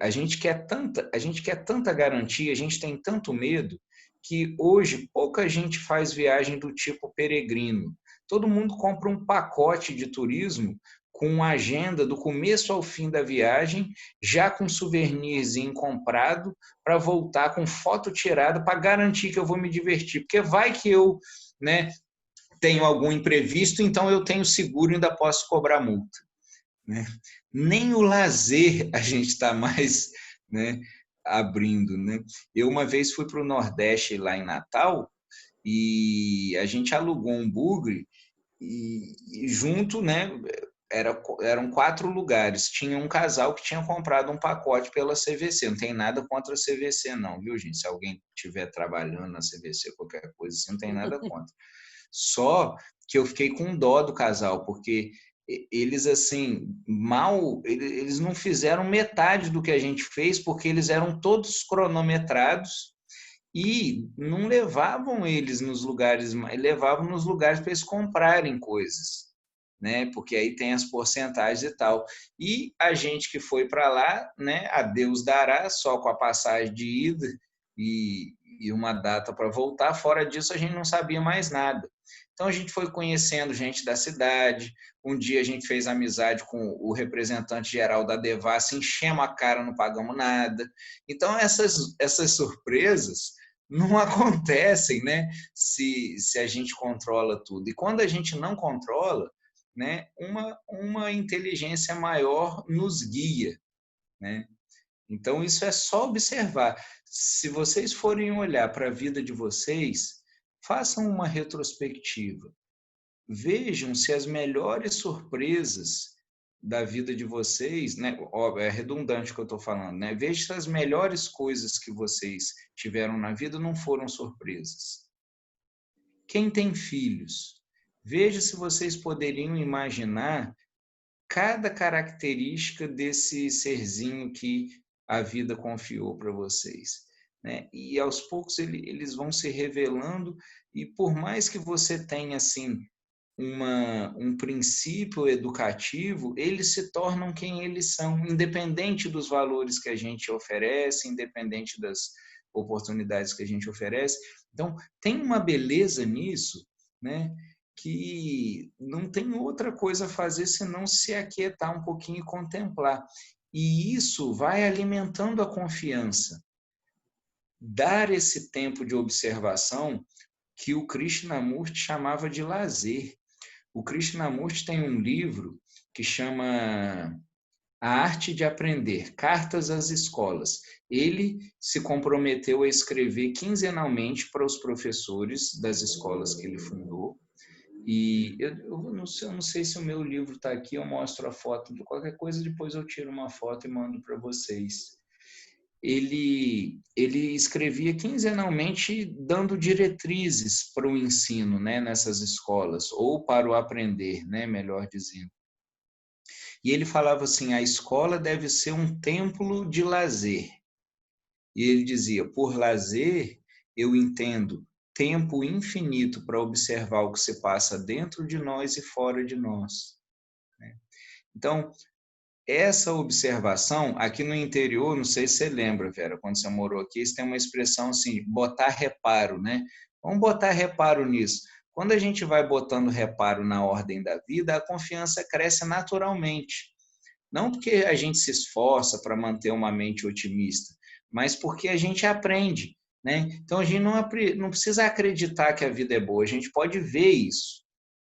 A gente quer tanta garantia, a gente tem tanto medo, que hoje pouca gente faz viagem do tipo peregrino. Todo mundo compra um pacote de turismo com agenda do começo ao fim da viagem, já com souvenirzinho comprado, para voltar com foto tirada, para garantir que eu vou me divertir. Porque vai que eu, né, tenho algum imprevisto, então eu tenho seguro e ainda posso cobrar multa, né? Nem o lazer a gente está mais, né, abrindo, né? Eu uma vez fui para o Nordeste, lá em Natal, e a gente alugou um bugre e junto, né, eram 4 lugares. Tinha um casal que tinha comprado um pacote pela CVC. Não tem nada contra a CVC não, viu, gente? Se alguém estiver trabalhando na CVC, qualquer coisa assim, não tem nada contra. Só que eu fiquei com dó do casal, porque eles, assim, eles não fizeram metade do que a gente fez, porque eles eram todos cronometrados e não levavam eles nos lugares, levavam nos lugares para eles comprarem coisas, né? Porque aí tem as porcentagens e tal. E a gente que foi para lá, né? A Deus dará, só com a passagem de ida e uma data para voltar. Fora disso, a gente não sabia mais nada. Então a gente foi conhecendo gente da cidade. Um dia a gente fez amizade com o representante geral da Devassa, enchemos a cara, não pagamos nada. Então essas surpresas não acontecem, né? Se a gente controla tudo. E quando a gente não controla, né, uma inteligência maior nos guia, né? Então isso é só observar. Se vocês forem olhar para a vida de vocês, façam uma retrospectiva. Vejam se as melhores surpresas da vida de vocês, né? É redundante o que eu estou falando, né? Veja se as melhores coisas que vocês tiveram na vida não foram surpresas. Quem tem filhos, veja se vocês poderiam imaginar cada característica desse serzinho que a vida confiou para vocês, né? E aos poucos eles vão se revelando, e por mais que você tenha assim um princípio educativo, eles se tornam quem eles são, independente dos valores que a gente oferece, independente das oportunidades que a gente oferece. Então, tem uma beleza nisso, né, que não tem outra coisa a fazer senão se aquietar um pouquinho e contemplar. E isso vai alimentando a confiança. Dar esse tempo de observação que o Krishnamurti chamava de lazer. O Krishnamurti tem um livro que chama A Arte de Aprender, Cartas às Escolas. Ele se comprometeu a escrever quinzenalmente para os professores das escolas que ele fundou. E eu não sei se o meu livro está aqui, eu mostro a foto. De qualquer coisa, depois eu tiro uma foto e mando para vocês. Ele escrevia quinzenalmente dando diretrizes para o ensino, né, nessas escolas, ou para o aprender, né, melhor dizendo. E ele falava assim, a escola deve ser um templo de lazer. E ele dizia, por lazer, eu entendo tempo infinito para observar o que se passa dentro de nós e fora de nós. Então, essa observação, aqui no interior, não sei se você lembra, Vera, quando você morou aqui, você tem uma expressão assim, botar reparo, né? Vamos botar reparo nisso. Quando a gente vai botando reparo na ordem da vida, a confiança cresce naturalmente. Não porque a gente se esforça para manter uma mente otimista, mas porque a gente aprende, né? Então, a gente não precisa acreditar que a vida é boa, a gente pode ver isso,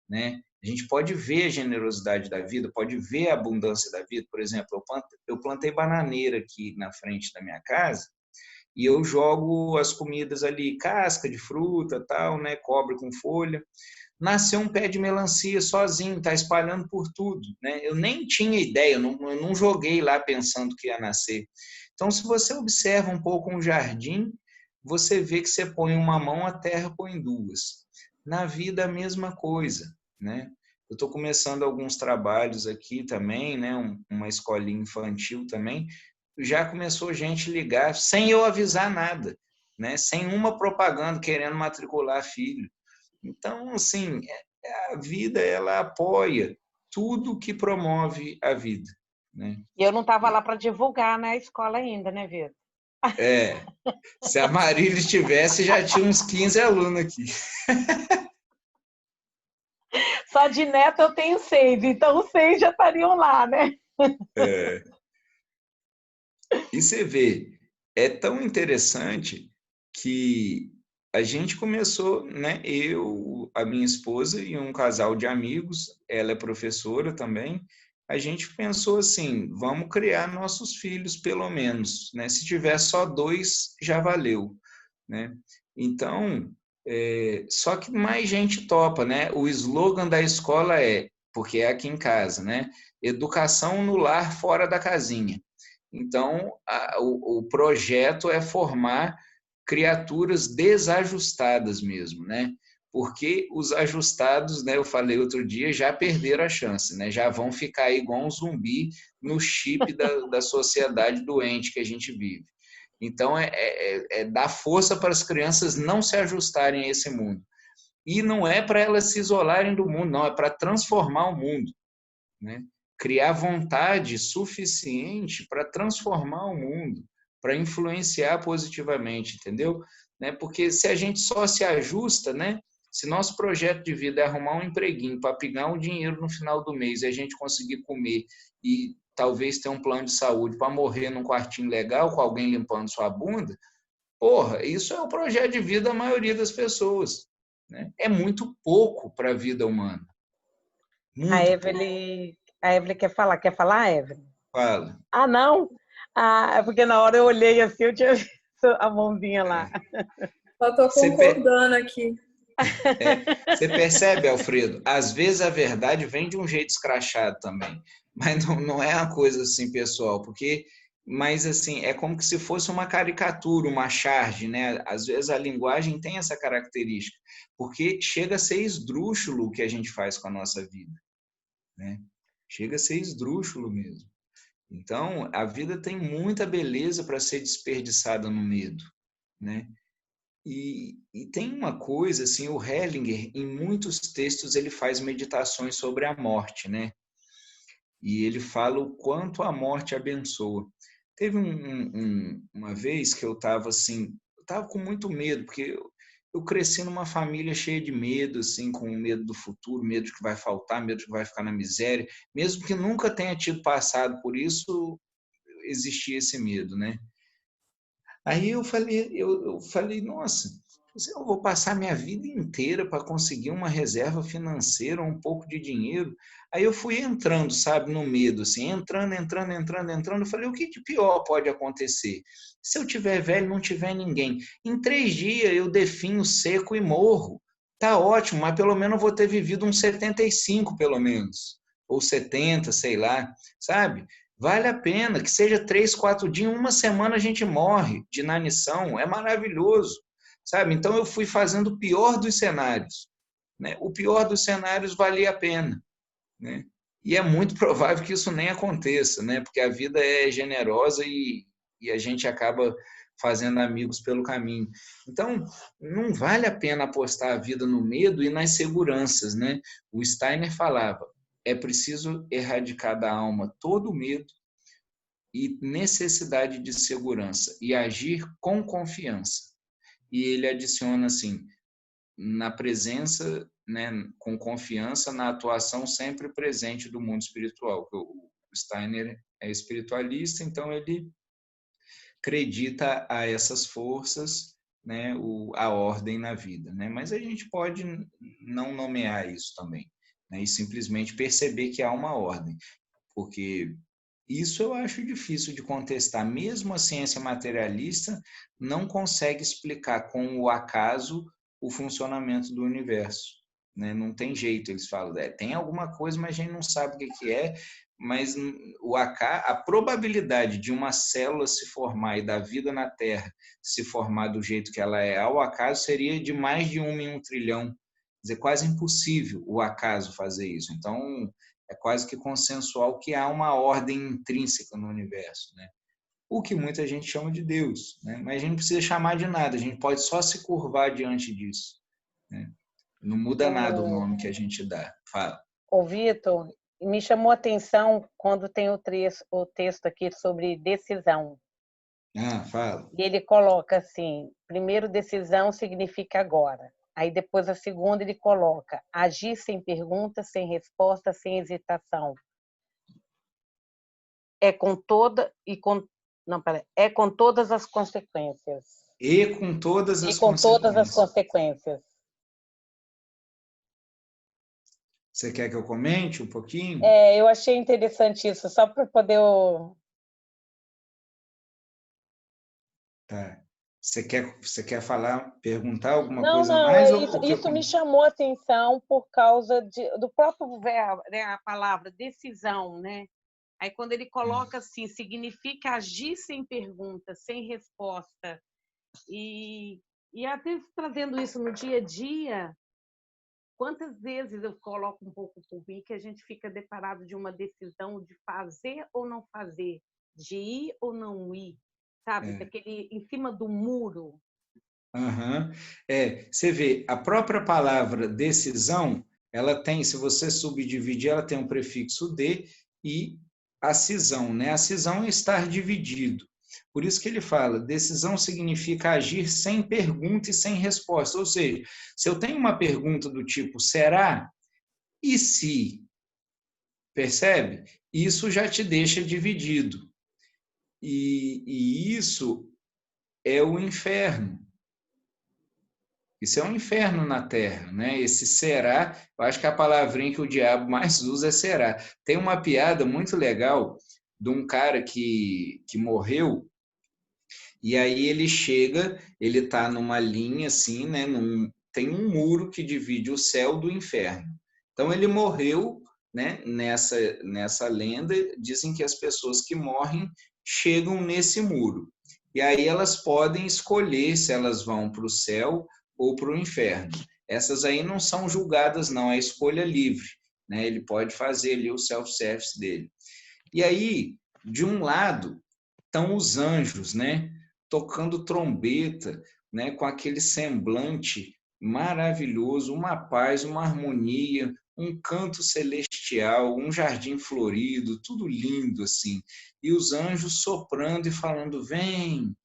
né? A gente pode ver a generosidade da vida, pode ver a abundância da vida. Por exemplo, eu plantei bananeira aqui na frente da minha casa e eu jogo as comidas ali, casca de fruta, tal, né, cobre com folha. Nasceu um pé de melancia sozinho, está espalhando por tudo, né? Eu nem tinha ideia, eu não joguei lá pensando que ia nascer. Então, se você observa um pouco um jardim, você vê que você põe uma mão, a terra põe duas. Na vida, a mesma coisa, né? Eu estou começando alguns trabalhos aqui também, né? Uma escolinha infantil também. Já começou gente ligar sem eu avisar nada, né? Sem uma propaganda querendo matricular filho. Então, assim, a vida, ela apoia tudo que promove a vida, né? E eu não estava lá para divulgar, né, a escola ainda, né, Vitor? Se a Marília estivesse, já tinha uns 15 alunos aqui. Só de neto eu tenho 6, então os 6 já estariam lá, né? E você vê, é tão interessante que a gente começou, né? Eu, a minha esposa e um casal de amigos, ela é professora também. A gente pensou assim, vamos criar nossos filhos pelo menos, né? Se tiver só 2, já valeu, né? Então, só que mais gente topa, né? O slogan da escola porque é aqui em casa, né? Educação no lar fora da casinha. Então, o projeto é formar criaturas desajustadas mesmo, né? Porque os ajustados, né, eu falei outro dia, já perderam a chance, né? Já vão ficar igual um zumbi no chip da sociedade doente que a gente vive. Então, é dar força para as crianças não se ajustarem a esse mundo. E não é para elas se isolarem do mundo, não, é para transformar o mundo, né? Criar vontade suficiente para transformar o mundo, para influenciar positivamente, entendeu? Né? Porque se a gente só se ajusta, né? Se nosso projeto de vida é arrumar um empreguinho para pegar um dinheiro no final do mês e a gente conseguir comer e talvez ter um plano de saúde para morrer num quartinho legal com alguém limpando sua bunda, porra, isso é o projeto de vida da maioria das pessoas, né? É muito pouco para a vida humana. Muito A Evelyn quer falar. Quer falar, Evelyn? Fala. Ah, não? É porque na hora eu olhei assim, eu tinha visto a mãozinha lá. Só estou concordando aqui. Você percebe, Alfredo? Às vezes a verdade vem de um jeito escrachado também, mas não é uma coisa assim, pessoal, mas assim, é como que se fosse uma caricatura, uma charge, né? Às vezes a linguagem tem essa característica, porque chega a ser esdrúxulo o que a gente faz com a nossa vida, né? Chega a ser esdrúxulo mesmo. Então, a vida tem muita beleza para ser desperdiçada no medo, né? E tem uma coisa, assim, o Hellinger, em muitos textos, ele faz meditações sobre a morte, né? E ele fala o quanto a morte abençoa. Teve uma vez que eu estava assim, eu estava com muito medo, porque eu cresci numa família cheia de medo, assim, com medo do futuro, medo de que vai faltar, medo de que vai ficar na miséria. Mesmo que nunca tenha tido passado por isso, existia esse medo, né? Aí eu falei, nossa, eu vou passar minha vida inteira para conseguir uma reserva financeira, um pouco de dinheiro. Aí eu fui entrando, sabe, no medo, assim, entrando. Eu falei, o que de pior pode acontecer? Se eu tiver velho, não tiver ninguém. Em 3 dias eu definho seco e morro. Tá ótimo, mas pelo menos eu vou ter vivido uns 75, pelo menos. Ou 70, sei lá, sabe? Vale a pena, que seja 3, 4 dias, uma semana a gente morre de inanição, é maravilhoso, sabe? Então eu fui fazendo o pior dos cenários, né? O pior dos cenários valia a pena, né? E é muito provável que isso nem aconteça, né? Porque a vida é generosa e a gente acaba fazendo amigos pelo caminho. Então, não vale a pena apostar a vida no medo e nas seguranças, né? O Steiner falava, é preciso erradicar da alma todo o medo e necessidade de segurança e agir com confiança. E ele adiciona assim, na presença, né, com confiança na atuação sempre presente do mundo espiritual. O Steiner é espiritualista, então ele acredita a essas forças, né, a ordem na vida, né? Mas a gente pode não nomear isso também, né, e simplesmente perceber que há uma ordem, porque isso eu acho difícil de contestar. Mesmo a ciência materialista não consegue explicar com o acaso o funcionamento do universo, né? Não tem jeito, eles falam, tem alguma coisa, mas a gente não sabe o que é, mas a probabilidade de uma célula se formar e da vida na Terra se formar do jeito que ela é ao acaso seria de mais de 1 em 1 trilhão. dizer, quase impossível o acaso fazer isso. Então, é quase que consensual que há uma ordem intrínseca no universo, né? O que muita gente chama de Deus, né? Mas a gente não precisa chamar de nada, a gente pode só se curvar diante disso, né? Não muda nada o nome que a gente dá. Fala. Ô, Vitor, me chamou a atenção quando tem o texto aqui sobre decisão. Fala. E ele coloca assim, primeiro, decisão significa agora. Aí depois a segunda ele coloca, agir sem pergunta, sem resposta, sem hesitação. É com todas as consequências. E com todas as E com consequências. todas as consequências. Você quer que eu comente um pouquinho? Eu achei interessante isso, só para poder... Tá. Você quer falar, perguntar alguma Não, coisa não, mais? isso me chamou a atenção por causa do próprio verbo, né, a palavra decisão, né? Aí quando ele coloca assim, significa agir sem pergunta, sem resposta. E até trazendo isso no dia a dia, quantas vezes eu coloco um pouco por mim que a gente fica deparado de uma decisão de fazer ou não fazer, de ir ou não ir, sabe? Daquele em cima do muro. Você vê, a própria palavra decisão, ela tem, se você subdividir, ela tem um prefixo de e a cisão, né? A cisão é estar dividido. Por isso que ele fala, decisão significa agir sem pergunta e sem resposta. Ou seja, se eu tenho uma pergunta do tipo, será? E se? Percebe? Isso já te deixa dividido. E isso é o inferno. Isso é um inferno na Terra, né? Esse será, eu acho que a palavrinha que o diabo mais usa é será. Tem uma piada muito legal de um cara que morreu, e aí ele chega, ele está numa linha assim, né? Tem um muro que divide o céu do inferno. Então ele morreu, né? Nessa lenda, dizem que as pessoas que morrem chegam nesse muro. E aí elas podem escolher se elas vão para o céu ou para o inferno. Essas aí não são julgadas, não, é escolha livre, né? Ele pode fazer ali o self-service dele. E aí, de um lado, estão os anjos, né? Tocando trombeta, né? Com aquele semblante maravilhoso, uma paz, uma harmonia, um canto celestial, um jardim florido, tudo lindo assim. E os anjos soprando e falando, vem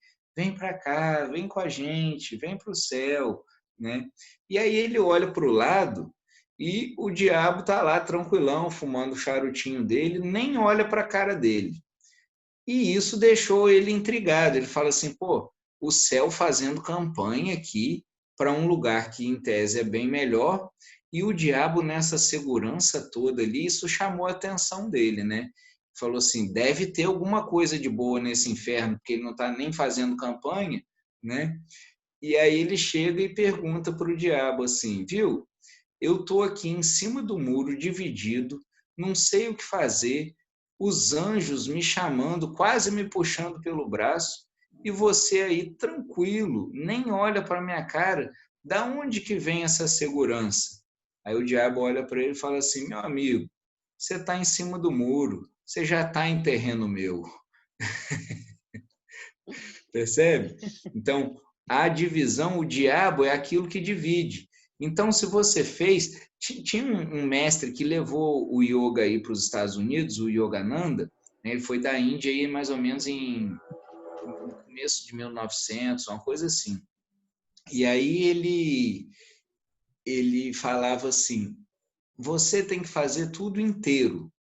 para cá, vem com a gente, vem para o céu, né? E aí ele olha para o lado e o diabo está lá tranquilão, fumando o charutinho dele, nem olha para a cara dele. E isso deixou ele intrigado. Ele fala assim, pô, o céu fazendo campanha aqui para um lugar que em tese é bem melhor, e o diabo nessa segurança toda ali, isso chamou a atenção dele, né? Falou assim, deve ter alguma coisa de boa nesse inferno, porque ele não está nem fazendo campanha, né? E aí ele chega e pergunta para o diabo assim, viu? Eu estou aqui em cima do muro, dividido, não sei o que fazer, os anjos me chamando, quase me puxando pelo braço, e você aí tranquilo, nem olha para minha cara, da onde que vem essa segurança? Aí o diabo olha para ele e fala assim, meu amigo, você está em cima do muro, você já está em terreno meu. Percebe? Então, a divisão, o diabo é aquilo que divide. Então, se você fez... Tinha um mestre que levou o yoga aí para os Estados Unidos, o Yogananda, né? Ele foi da Índia aí mais ou menos no começo de 1900, uma coisa assim. E aí ele falava assim, você tem que fazer tudo inteiro.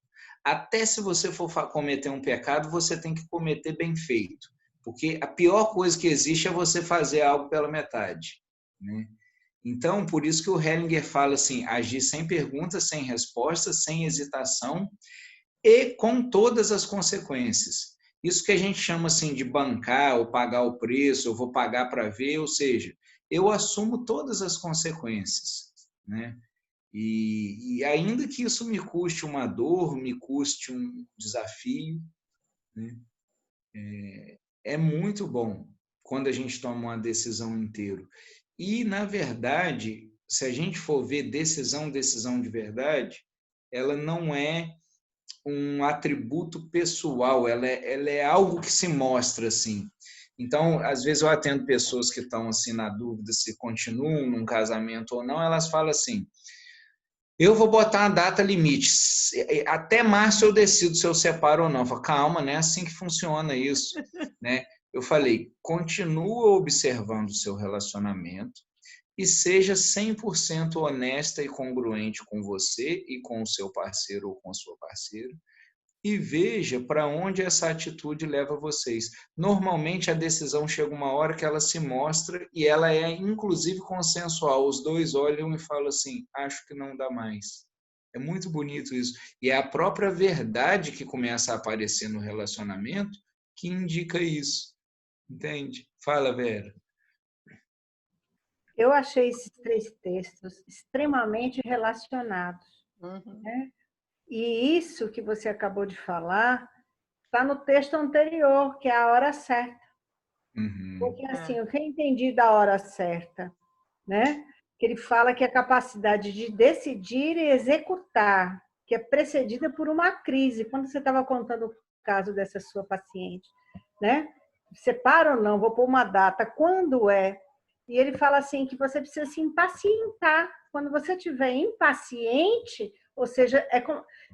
Até se você for cometer um pecado, você tem que cometer bem feito. Porque a pior coisa que existe é você fazer algo pela metade, né? Então, por isso que o Hellinger fala assim, agir sem perguntas, sem respostas, sem hesitação e com todas as consequências. Isso que a gente chama assim de bancar ou pagar o preço, eu vou pagar para ver, ou seja, eu assumo todas as consequências, né? E ainda que isso me custe uma dor, me custe um desafio, né? É muito bom quando a gente toma uma decisão inteira. E, na verdade, se a gente for ver decisão de verdade, ela não é um atributo pessoal, ela é algo que se mostra assim. Então, às vezes eu atendo pessoas que estão assim na dúvida se continuam num casamento ou não, elas falam assim: eu vou botar uma data limite, até março eu decido se eu separo ou não. Eu falo, calma, não é assim que funciona isso, né? Eu falei, continua observando o seu relacionamento e seja 100% honesta e congruente com você e com o seu parceiro ou com a sua parceira, e veja para onde essa atitude leva vocês. Normalmente a decisão chega uma hora que ela se mostra e ela é inclusive consensual. Os dois olham e falam assim, acho que não dá mais. É muito bonito isso. E é a própria verdade que começa a aparecer no relacionamento que indica isso. Entende? Fala, Vera. Eu achei esses 3 textos extremamente relacionados. Né? E isso que você acabou de falar está no texto anterior, que é a hora certa. Porque assim, o que eu entendi da hora certa, né? Que ele fala que a capacidade de decidir e executar, que é precedida por uma crise. Quando você estava contando o caso dessa sua paciente, né? Separa ou não, vou pôr uma data, quando é? E ele fala assim que você precisa se impacientar. Quando você estiver impaciente, ou seja,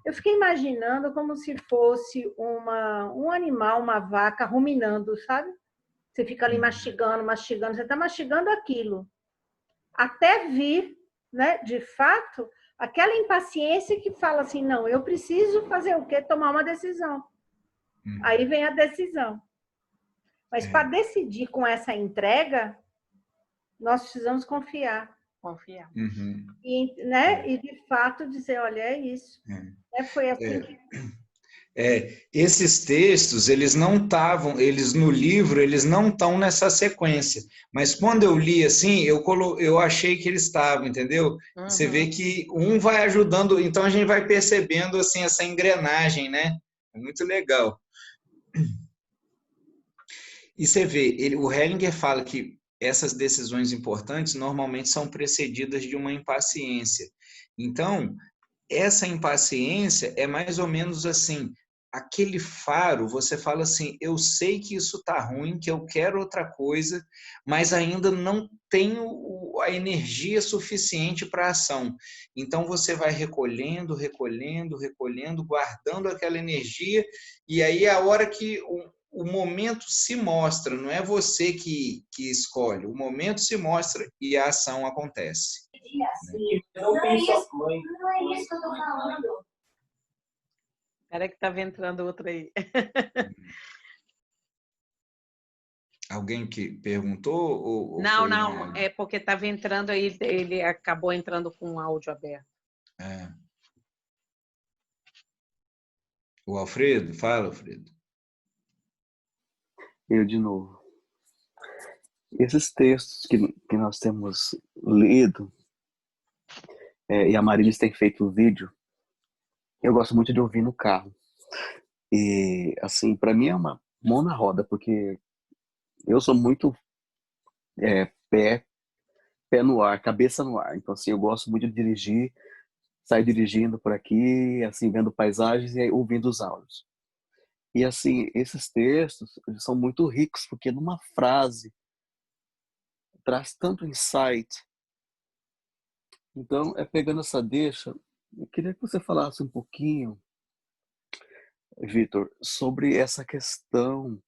eu fiquei imaginando como se fosse um animal, uma vaca ruminando, sabe? Você fica ali mastigando, mastigando, você está mastigando aquilo. Até vir, né, de fato, aquela impaciência que fala assim, não, eu preciso fazer o quê? Tomar uma decisão. Aí vem a decisão. Mas para decidir com essa entrega, nós precisamos confiar. Confiar. E, né, e de fato dizer, olha, é isso. Foi assim que... Esses textos, eles não estavam, eles no livro, eles não estão nessa sequência. Mas quando eu li assim, eu achei que eles estavam, entendeu? Você vê que um vai ajudando, então a gente vai percebendo assim essa engrenagem, né? É muito legal. E você vê, o Hellinger fala que essas decisões importantes normalmente são precedidas de uma impaciência. Então, essa impaciência é mais ou menos assim, aquele faro, você fala assim, eu sei que isso está ruim, que eu quero outra coisa, mas ainda não tenho a energia suficiente para a ação. Então você vai recolhendo, recolhendo, recolhendo, guardando aquela energia, e aí é a hora que o momento se mostra, não é você que escolhe, o momento se mostra e a ação acontece. Não é isso que eu estou falando. Espera que estava entrando outra aí. Alguém que perguntou? Não, é porque estava entrando aí, ele acabou entrando com o áudio aberto. O Alfredo? Fala, Alfredo. Eu de novo. Esses textos que nós temos lido, e a Marilis tem feito o vídeo, eu gosto muito de ouvir no carro. E, assim, para mim é uma mão na roda, porque eu sou muito pé no ar, cabeça no ar. Então, assim, eu gosto muito de dirigir, sair dirigindo por aqui, assim, vendo paisagens e ouvindo os áudios. E, assim, esses textos eles são muito ricos, porque numa frase traz tanto insight. Então, pegando essa deixa, eu queria que você falasse um pouquinho, Vitor, sobre essa questão.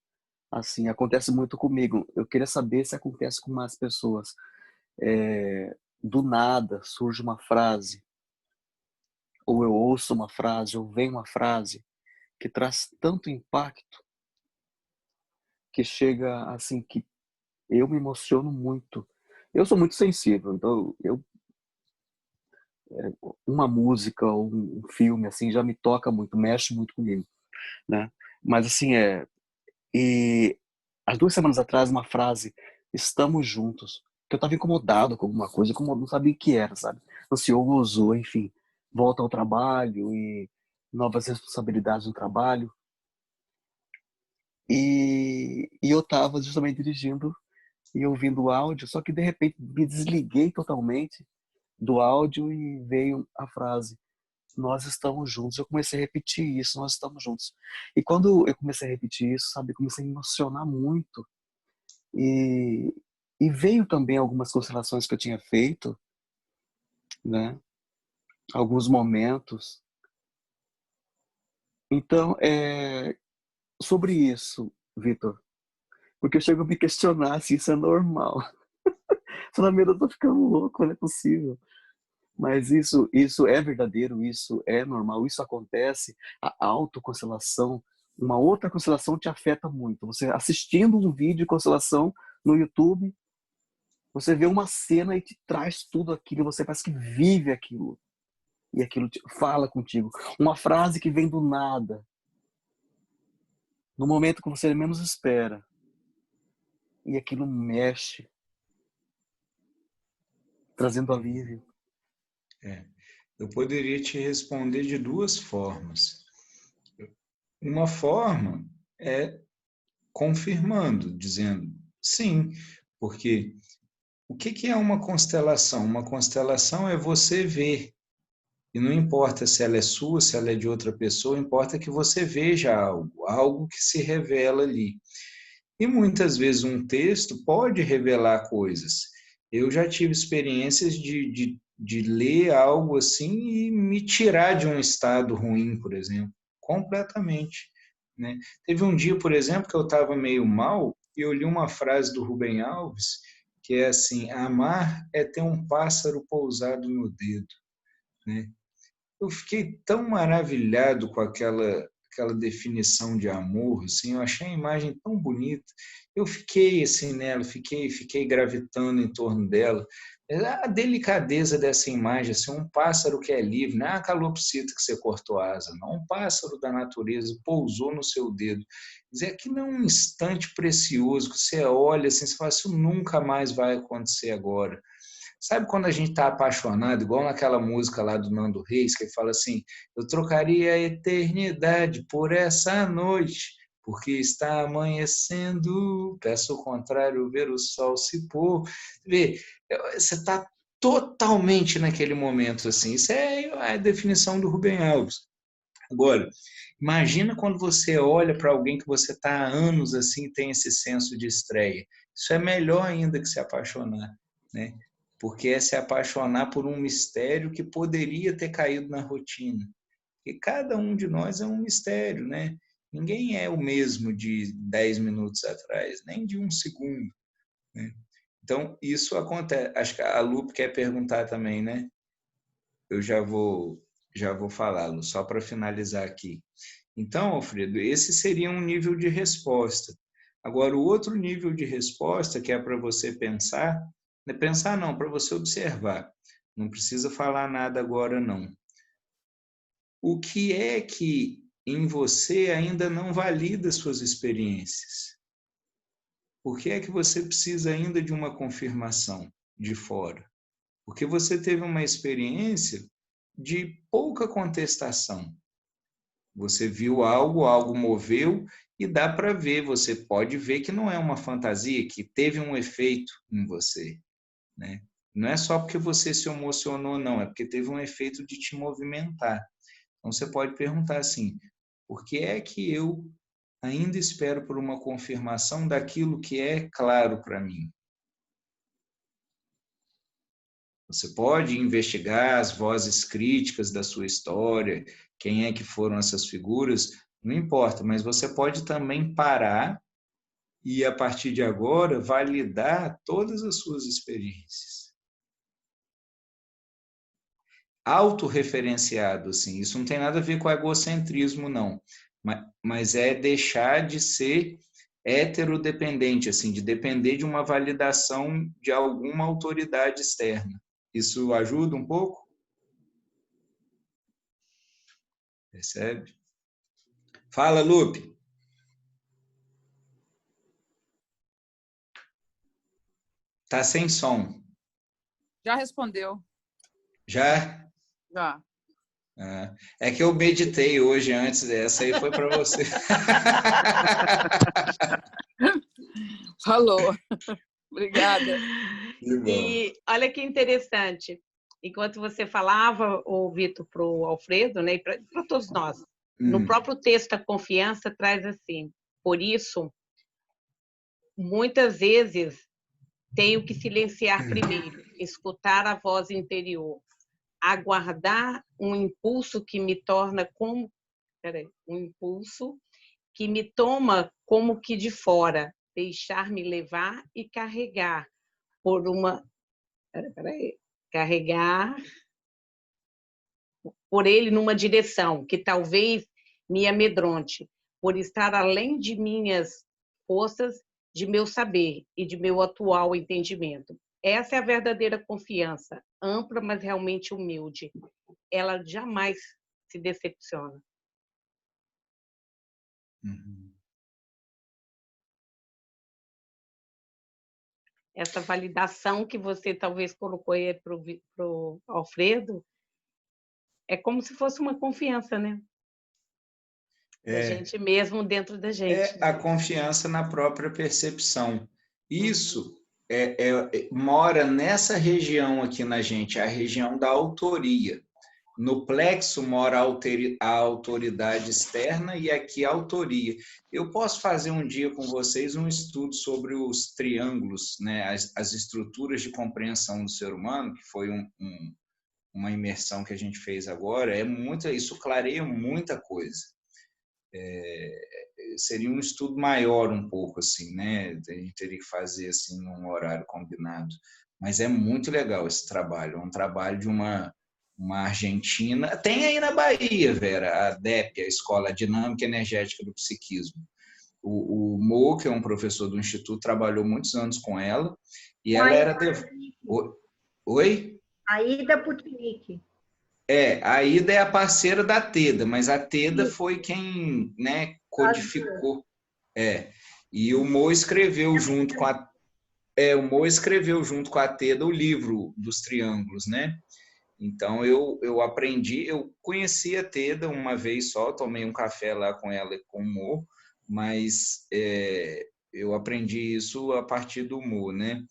Assim, acontece muito comigo. Eu queria saber se acontece com mais pessoas. Do nada surge uma frase, ou eu ouço uma frase, ou vem uma frase que traz tanto impacto que chega assim que eu me emociono muito. Eu sou muito sensível, então uma música ou um filme assim já me toca muito, mexe muito comigo, né? Mas assim e há 2 semanas atrás uma frase, estamos juntos, que eu estava incomodado com alguma coisa, como eu não sabia o que era, sabe? Ansioso, enfim, volta ao trabalho e novas responsabilidades no trabalho. E eu estava justamente dirigindo e ouvindo o áudio, só que de repente me desliguei totalmente do áudio e veio a frase: nós estamos juntos. Eu comecei a repetir isso, nós estamos juntos. E quando eu comecei a repetir isso, sabe, eu comecei a me emocionar muito. E veio também algumas constelações que eu tinha feito, né? Alguns momentos. Então, sobre isso, Vitor, porque eu chego a me questionar se isso é normal. Fala, meu, eu tô ficando louco, não é possível. Mas isso é verdadeiro, isso é normal, isso acontece. A autoconstelação, uma outra constelação te afeta muito. Você assistindo um vídeo de constelação no YouTube, você vê uma cena e te traz tudo aquilo, você parece que vive aquilo. E aquilo fala contigo. Uma frase que vem do nada, no momento que você menos espera. E aquilo mexe, trazendo alívio. Eu poderia te responder de duas formas. Uma forma é confirmando, dizendo sim, porque o que é uma constelação? Uma constelação é você ver. E não importa se ela é sua, se ela é de outra pessoa, importa que você veja algo que se revela ali. E muitas vezes um texto pode revelar coisas. Eu já tive experiências de ler algo assim e me tirar de um estado ruim, por exemplo, completamente, né? Teve um dia, por exemplo, que eu estava meio mal e eu li uma frase do Rubem Alves, que é assim: amar é ter um pássaro pousado no dedo, né? Eu fiquei tão maravilhado com aquela definição de amor, assim, eu achei a imagem tão bonita. Eu fiquei assim nela, fiquei gravitando em torno dela. A delicadeza dessa imagem, assim, um pássaro que é livre, não é a calopsita que você cortou a asa, não, um pássaro da natureza pousou no seu dedo. Quer dizer, aquilo é um instante precioso que você olha assim, você fala, isso nunca mais vai acontecer agora. Sabe quando a gente está apaixonado, igual naquela música lá do Nando Reis, que ele fala assim: eu trocaria a eternidade por essa noite, porque está amanhecendo, peço o contrário, ver o sol se pôr. Vê, você está totalmente naquele momento assim. Isso é a definição do Rubem Alves. Agora, imagina quando você olha para alguém que você está há anos assim e tem esse senso de estreia. Isso é melhor ainda que se apaixonar, né? Porque é se apaixonar por um mistério que poderia ter caído na rotina. E cada um de nós é um mistério, né? Ninguém é o mesmo de 10 minutos atrás, nem de um segundo, né? Então, isso acontece. Acho que a Lu quer perguntar também, né? Eu já vou falar, Lu, só para finalizar aqui. Então, Alfredo, esse seria um nível de resposta. Agora, o outro nível de resposta, que é para você pensar, pensar não, para você observar. Não precisa falar nada agora, não. O que é que em você ainda não valida suas experiências? Por que é que você precisa ainda de uma confirmação de fora? Porque você teve uma experiência de pouca contestação. Você viu algo moveu e dá para ver, você pode ver que não é uma fantasia, que teve um efeito em você, né? Não é só porque você se emocionou, não, é porque teve um efeito de te movimentar. Então você pode perguntar assim: por que é que eu ainda espero por uma confirmação daquilo que é claro para mim? Você pode investigar as vozes críticas da sua história, quem é que foram essas figuras, não importa, mas você pode também parar e, a partir de agora, validar todas as suas experiências. Autorreferenciado, assim, isso não tem nada a ver com egocentrismo, não, mas é deixar de ser heterodependente, assim, de depender de uma validação de alguma autoridade externa. Isso ajuda um pouco? Percebe? Fala, Lupe. Tá sem som. Já respondeu. Já? Já. É que eu meditei hoje antes dessa, aí foi para você. Falou. Obrigada. E olha que interessante. enquanto você falava, o Vitor, para o Alfredo, né, e para todos nós, no próprio texto A Confiança traz assim, por isso, muitas vezes tenho que silenciar primeiro, escutar a voz interior, aguardar um impulso que me torna como... um impulso que me toma como que de fora, deixar-me levar e carregar por uma... carregar por ele numa direção que talvez me amedronte, por estar além de minhas forças, de meu saber e de meu atual entendimento. Essa é a verdadeira confiança, ampla, mas realmente humilde. Ela jamais se decepciona. Essa validação que você talvez colocou aí para o Alfredo é como se fosse uma confiança, né? Da gente mesmo dentro da gente. É a confiança na própria percepção. Isso mora nessa região aqui na gente, a região da autoria. No plexo mora a autoridade externa e aqui a autoria. Eu posso fazer um dia com vocês um estudo sobre os triângulos, né? As estruturas de compreensão do ser humano, que foi uma imersão que a gente fez agora. Isso clareia muita coisa. Seria um estudo maior um pouco, assim, né? A gente teria que fazer assim num horário combinado. Mas é muito legal esse trabalho. É um trabalho de uma argentina. Tem aí na Bahia, Vera, a DEP, a Escola Dinâmica Energética do Psiquismo. O Mo, que é um professor do Instituto, trabalhou muitos anos com ela. E ela era... Oi? Aida Putnik. A Ida é a parceira da Teda, mas a Teda foi quem, né, codificou. E o Mo escreveu junto com a Teda o livro dos triângulos, né? Então eu aprendi, eu conheci a Teda uma vez só, tomei um café lá com ela e com o Mo, mas eu aprendi isso a partir do Mo, né?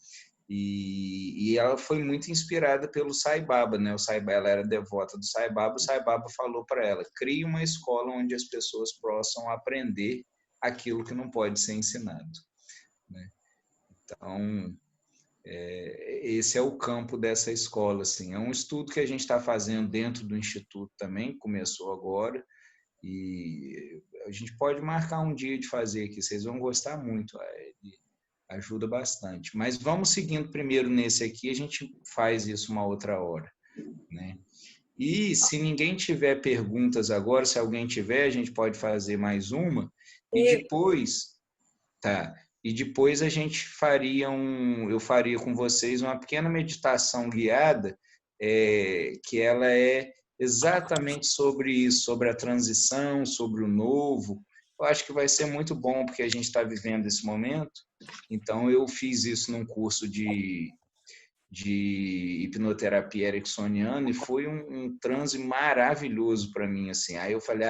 E ela foi muito inspirada pelo Sai Baba, né? Ela era devota do Sai Baba. O Sai Baba falou para ela: crie uma escola onde as pessoas possam aprender aquilo que não pode ser ensinado, né? Então, esse é o campo dessa escola, assim. É um estudo que a gente está fazendo dentro do Instituto também, começou agora, e a gente pode marcar um dia de fazer aqui, vocês vão gostar muito. Ajuda bastante. Mas vamos seguindo primeiro nesse aqui, a gente faz isso uma outra hora, né? E se ninguém tiver perguntas agora, se alguém tiver, a gente pode fazer mais uma, e depois a gente eu faria com vocês uma pequena meditação guiada, que ela é exatamente sobre isso, sobre a transição, sobre o novo. Eu acho que vai ser muito bom, porque a gente está vivendo esse momento. Então, eu fiz isso num curso de hipnoterapia ericksoniana e foi um transe maravilhoso para mim, assim. Aí eu falei,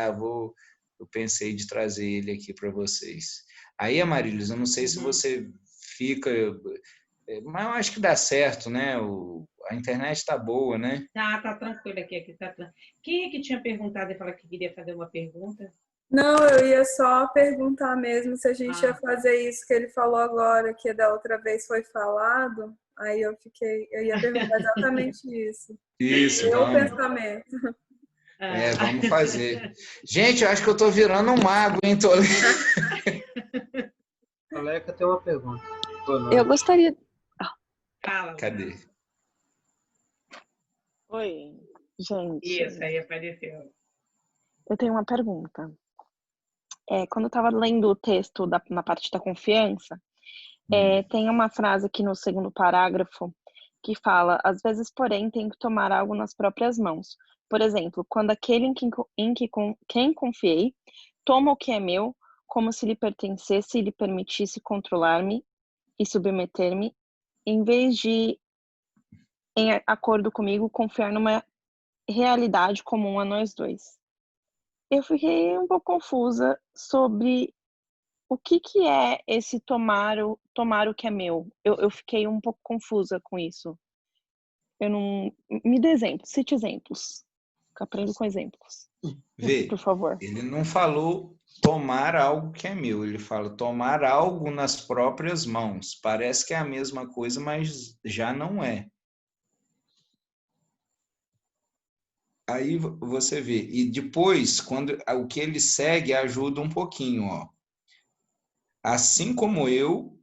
eu pensei de trazer ele aqui para vocês. Aí, Amarilis, eu não sei se você fica... Mas eu acho que dá certo, né? A internet está boa, né? Tá tranquilo aqui tá tranquilo. Quem é que tinha perguntado e falou que queria fazer uma pergunta? Não, eu ia só perguntar mesmo se a gente ia fazer isso que ele falou agora, que da outra vez foi falado. Aí eu ia perguntar exatamente isso. Isso, Meu pensamento. Vamos fazer. Gente, eu acho que eu tô virando um mago, hein? Aleca tem uma pergunta. Eu gostaria... Fala. Cadê? Oi, gente. Isso, aí apareceu. Eu tenho uma pergunta. Quando eu estava lendo o texto na parte da confiança, tem uma frase aqui no segundo parágrafo que fala: às vezes, porém, tem que tomar algo nas próprias mãos. Por exemplo, quando aquele em quem confiei toma o que é meu, como se lhe pertencesse e lhe permitisse controlar-me e submeter-me, em vez de, em acordo comigo, confiar numa realidade comum a nós dois. Eu fiquei um pouco confusa sobre o que é esse tomar o que é meu. Eu fiquei um pouco confusa com isso. Eu não... Me dê exemplos, cite exemplos. Eu aprendo com exemplos. Vê, Por favor. ele não falou tomar algo que é meu, ele fala tomar algo nas próprias mãos. Parece que é a mesma coisa, mas já não é. Aí você vê. E depois, quando o que ele segue ajuda um pouquinho, ó. Assim como eu,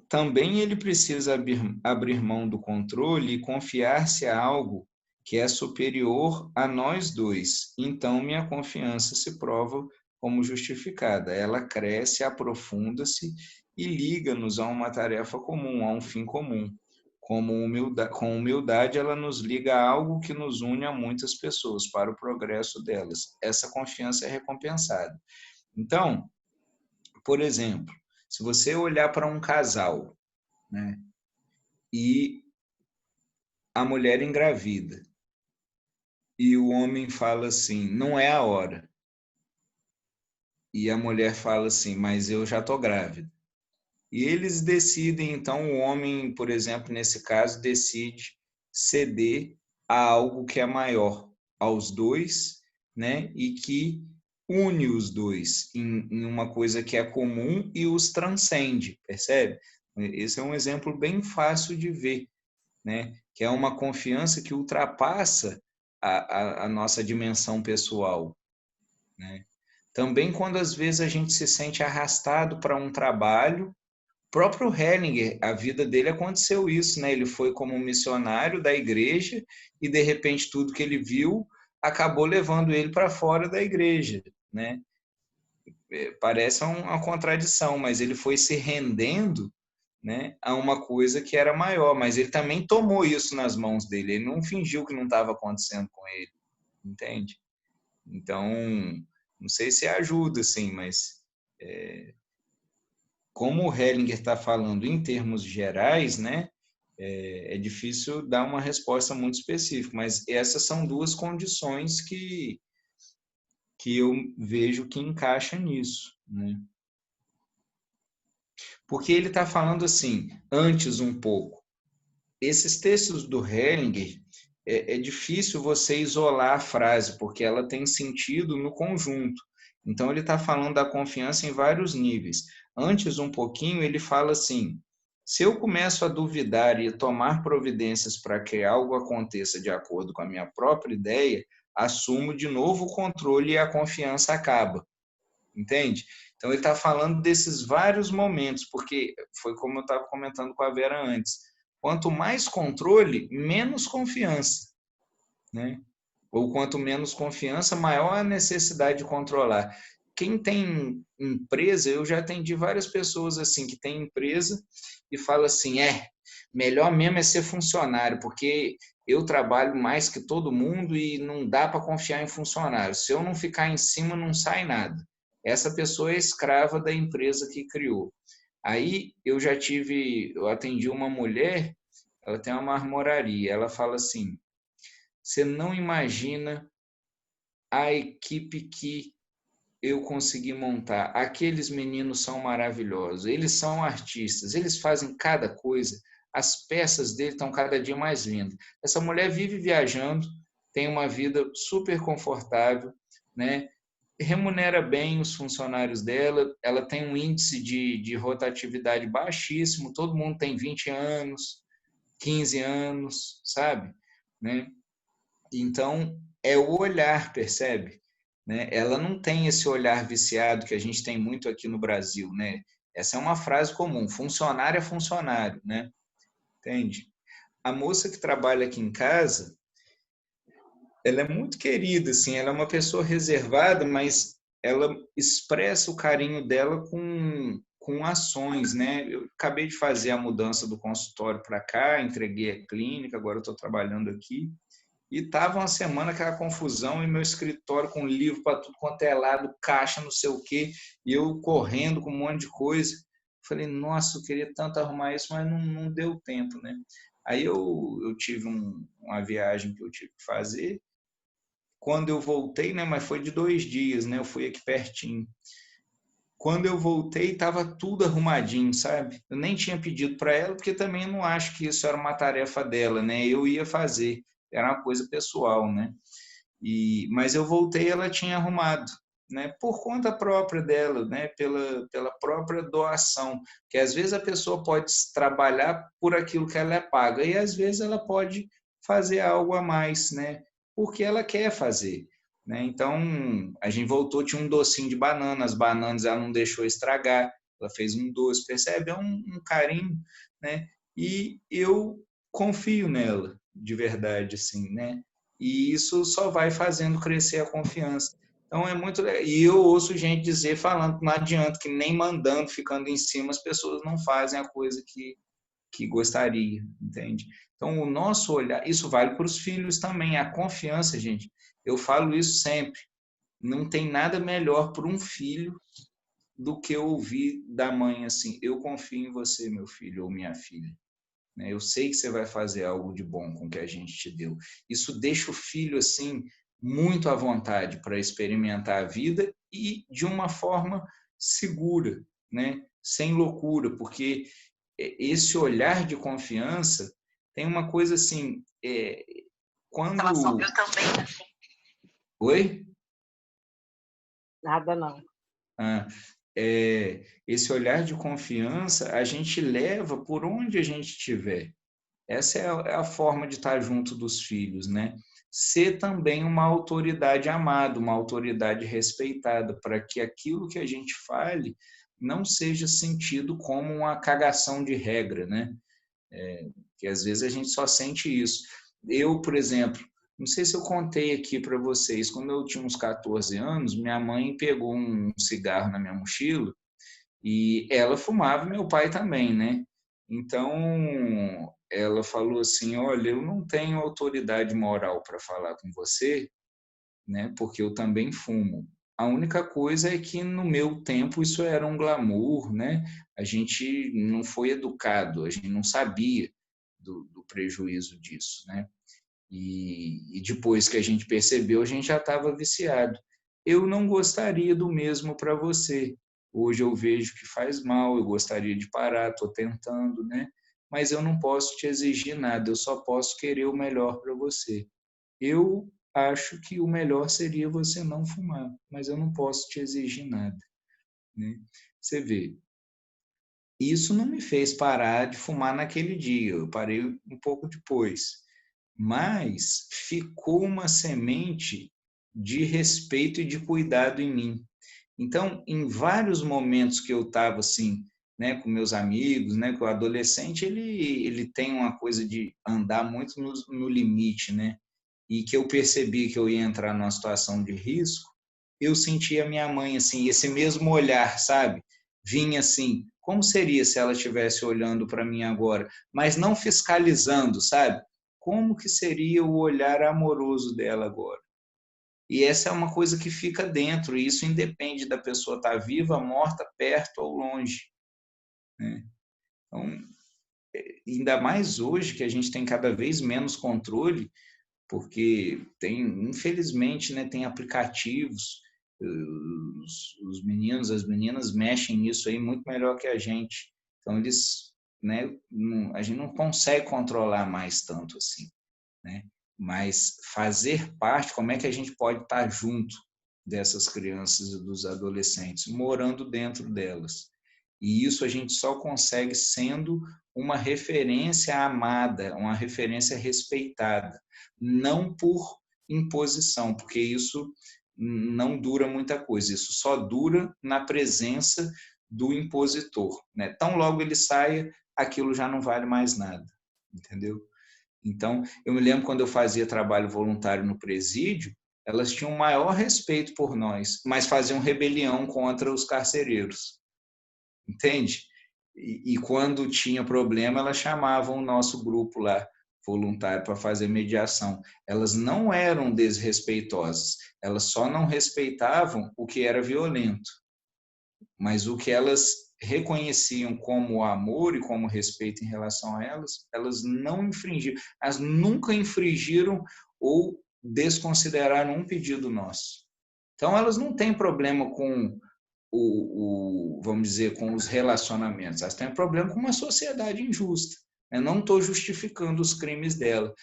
também ele precisa abrir mão do controle e confiar-se a algo que é superior a nós dois. Então, minha confiança se prova como justificada. Ela cresce, aprofunda-se e liga-nos a uma tarefa comum, a um fim comum. Com humildade, ela nos liga a algo que nos une a muitas pessoas, para o progresso delas. Essa confiança é recompensada. Então, por exemplo, se você olhar para um casal, né, e a mulher engravida, e o homem fala assim, não é a hora. E a mulher fala assim, mas eu já estou grávida. E eles decidem, então, o homem, por exemplo, nesse caso, decide ceder a algo que é maior aos dois, né? E que une os dois em uma coisa que é comum e os transcende, percebe? Esse é um exemplo bem fácil de ver, né? Que é uma confiança que ultrapassa a nossa dimensão pessoal, né? Também quando às vezes a gente se sente arrastado para um trabalho, o próprio Hellinger, a vida dele aconteceu isso, né? Ele foi como missionário da igreja e de repente tudo que ele viu acabou levando ele para fora da igreja, né? Parece uma contradição, mas ele foi se rendendo, né, a uma coisa que era maior, mas ele também tomou isso nas mãos dele, ele não fingiu que não estava acontecendo com ele, entende? Então, não sei se ajuda, assim, mas como o Hellinger está falando em termos gerais, né, é difícil dar uma resposta muito específica, mas essas são duas condições que eu vejo que encaixa nisso, né? Porque ele está falando assim, antes um pouco. Esses textos do Hellinger, é difícil você isolar a frase, porque ela tem sentido no conjunto. Então, ele está falando da confiança em vários níveis. Antes um pouquinho, ele fala assim, se eu começo a duvidar e tomar providências para que algo aconteça de acordo com a minha própria ideia, assumo de novo o controle e a confiança acaba. Entende? Então, ele está falando desses vários momentos, porque foi como eu estava comentando com a Vera antes. Quanto mais controle, menos confiança, né? Ou quanto menos confiança, maior a necessidade de controlar. Quem tem empresa, eu já atendi várias pessoas assim, que tem empresa e fala assim, melhor mesmo é ser funcionário, porque eu trabalho mais que todo mundo e não dá para confiar em funcionário. Se eu não ficar em cima, não sai nada. Essa pessoa é escrava da empresa que criou. Aí eu atendi uma mulher, ela tem uma marmoraria, ela fala assim, você não imagina a equipe que eu consegui montar. Aqueles meninos são maravilhosos, eles são artistas, eles fazem cada coisa, as peças dele estão cada dia mais lindas. Essa mulher vive viajando, tem uma vida super confortável, né? Remunera bem os funcionários dela, ela tem um índice de rotatividade baixíssimo, todo mundo tem 20 anos, 15 anos, sabe? Né? Então, é o olhar, percebe? Né? Ela não tem esse olhar viciado que a gente tem muito aqui no Brasil, né? Essa é uma frase comum, funcionário é funcionário, né? Entende? A moça que trabalha aqui em casa, ela é muito querida, assim, ela é uma pessoa reservada, mas ela expressa o carinho dela com ações, né? Eu acabei de fazer a mudança do consultório para cá, entreguei a clínica, agora eu estou trabalhando aqui. E estava uma semana aquela confusão e meu escritório com livro para tudo quanto é lado, caixa, não sei o quê, e eu correndo com um monte de coisa. Falei, nossa, eu queria tanto arrumar isso, mas não deu tempo, né? Aí eu tive uma viagem que eu tive que fazer. Quando eu voltei, né, mas foi de 2 dias, né? Eu fui aqui pertinho. Quando eu voltei, estava tudo arrumadinho, sabe? Eu nem tinha pedido para ela, porque também não acho que isso era uma tarefa dela, né? Eu ia fazer, era uma coisa pessoal, né? Mas eu voltei, ela tinha arrumado, né? Por conta própria dela, né? Pela própria doação, que às vezes a pessoa pode trabalhar por aquilo que ela é paga e às vezes ela pode fazer algo a mais, né? Porque ela quer fazer, né? Então a gente voltou, tinha um docinho de banana, as bananas ela não deixou estragar, ela fez um doce, percebe? É um carinho, né? E eu confio nela, de verdade, assim, né? E isso só vai fazendo crescer a confiança. Então é muito legal. E eu ouço gente dizer, falando, não adianta, que nem mandando, ficando em cima, as pessoas não fazem a coisa que gostaria, entende? Então o nosso olhar, isso vale para os filhos também, a confiança, gente. Eu falo isso sempre. Não tem nada melhor para um filho do que ouvir da mãe assim: eu confio em você, meu filho ou minha filha. Eu sei que você vai fazer algo de bom com o que a gente te deu. Isso deixa o filho assim muito à vontade para experimentar a vida e de uma forma segura, né? Sem loucura, porque esse olhar de confiança tem uma coisa assim, quando... Eu também. Oi? Nada não. Esse olhar de confiança a gente leva por onde a gente estiver. Essa é a forma de estar junto dos filhos, né? Ser também uma autoridade amada, uma autoridade respeitada, para que aquilo que a gente fale não seja sentido como uma cagação de regra, né? Que às vezes a gente só sente isso. Eu, por exemplo, não sei se eu contei aqui para vocês, quando eu tinha uns 14 anos, minha mãe pegou um cigarro na minha mochila e ela fumava, meu pai também, né? Então, ela falou assim: olha, eu não tenho autoridade moral para falar com você, né? Porque eu também fumo. A única coisa é que no meu tempo isso era um glamour, né? A gente não foi educado, a gente não sabia do prejuízo disso, né? E depois que a gente percebeu, a gente já estava viciado. Eu não gostaria do mesmo para você. Hoje eu vejo que faz mal, eu gostaria de parar, estou tentando, né? Mas eu não posso te exigir nada, eu só posso querer o melhor para você. Eu acho que o melhor seria você não fumar, mas eu não posso te exigir nada, né? Você vê, isso não me fez parar de fumar naquele dia, eu parei um pouco depois, mas ficou uma semente de respeito e de cuidado em mim. Então, em vários momentos que eu estava assim, né, com meus amigos, né, que o adolescente ele tem uma coisa de andar muito no limite, né, e que eu percebi que eu ia entrar numa situação de risco, eu senti a minha mãe assim, esse mesmo olhar, sabe? Vinha assim, como seria se ela estivesse olhando para mim agora, mas não fiscalizando, sabe? Como que seria o olhar amoroso dela agora? E essa é uma coisa que fica dentro, e isso independe da pessoa estar viva, morta, perto ou longe, né? Então, ainda mais hoje que a gente tem cada vez menos controle, porque tem, infelizmente, né, tem aplicativos, os meninos, as meninas mexem nisso aí muito melhor que a gente. Então, eles, né, a gente não consegue controlar mais tanto assim, né? Mas fazer parte, como é que a gente pode estar junto dessas crianças e dos adolescentes, morando dentro delas. E isso a gente só consegue sendo uma referência amada, uma referência respeitada, não por imposição, porque isso não dura muita coisa, isso só dura na presença do impositor, né? Tão logo ele saia, aquilo já não vale mais nada, entendeu? Então, eu me lembro quando eu fazia trabalho voluntário no presídio, elas tinham maior respeito por nós, mas faziam rebelião contra os carcereiros, entende? E quando tinha problema, elas chamavam o nosso grupo lá, voluntário, para fazer mediação. Elas não eram desrespeitosas, elas só não respeitavam o que era violento, mas o que elas reconheciam como amor e como respeito em relação a elas, elas não infringiram, elas nunca infringiram ou desconsideraram um pedido nosso. Então, elas não têm problema com vamos dizer, com os relacionamentos. Elas têm problema com uma sociedade injusta. Eu não estou justificando os crimes dela,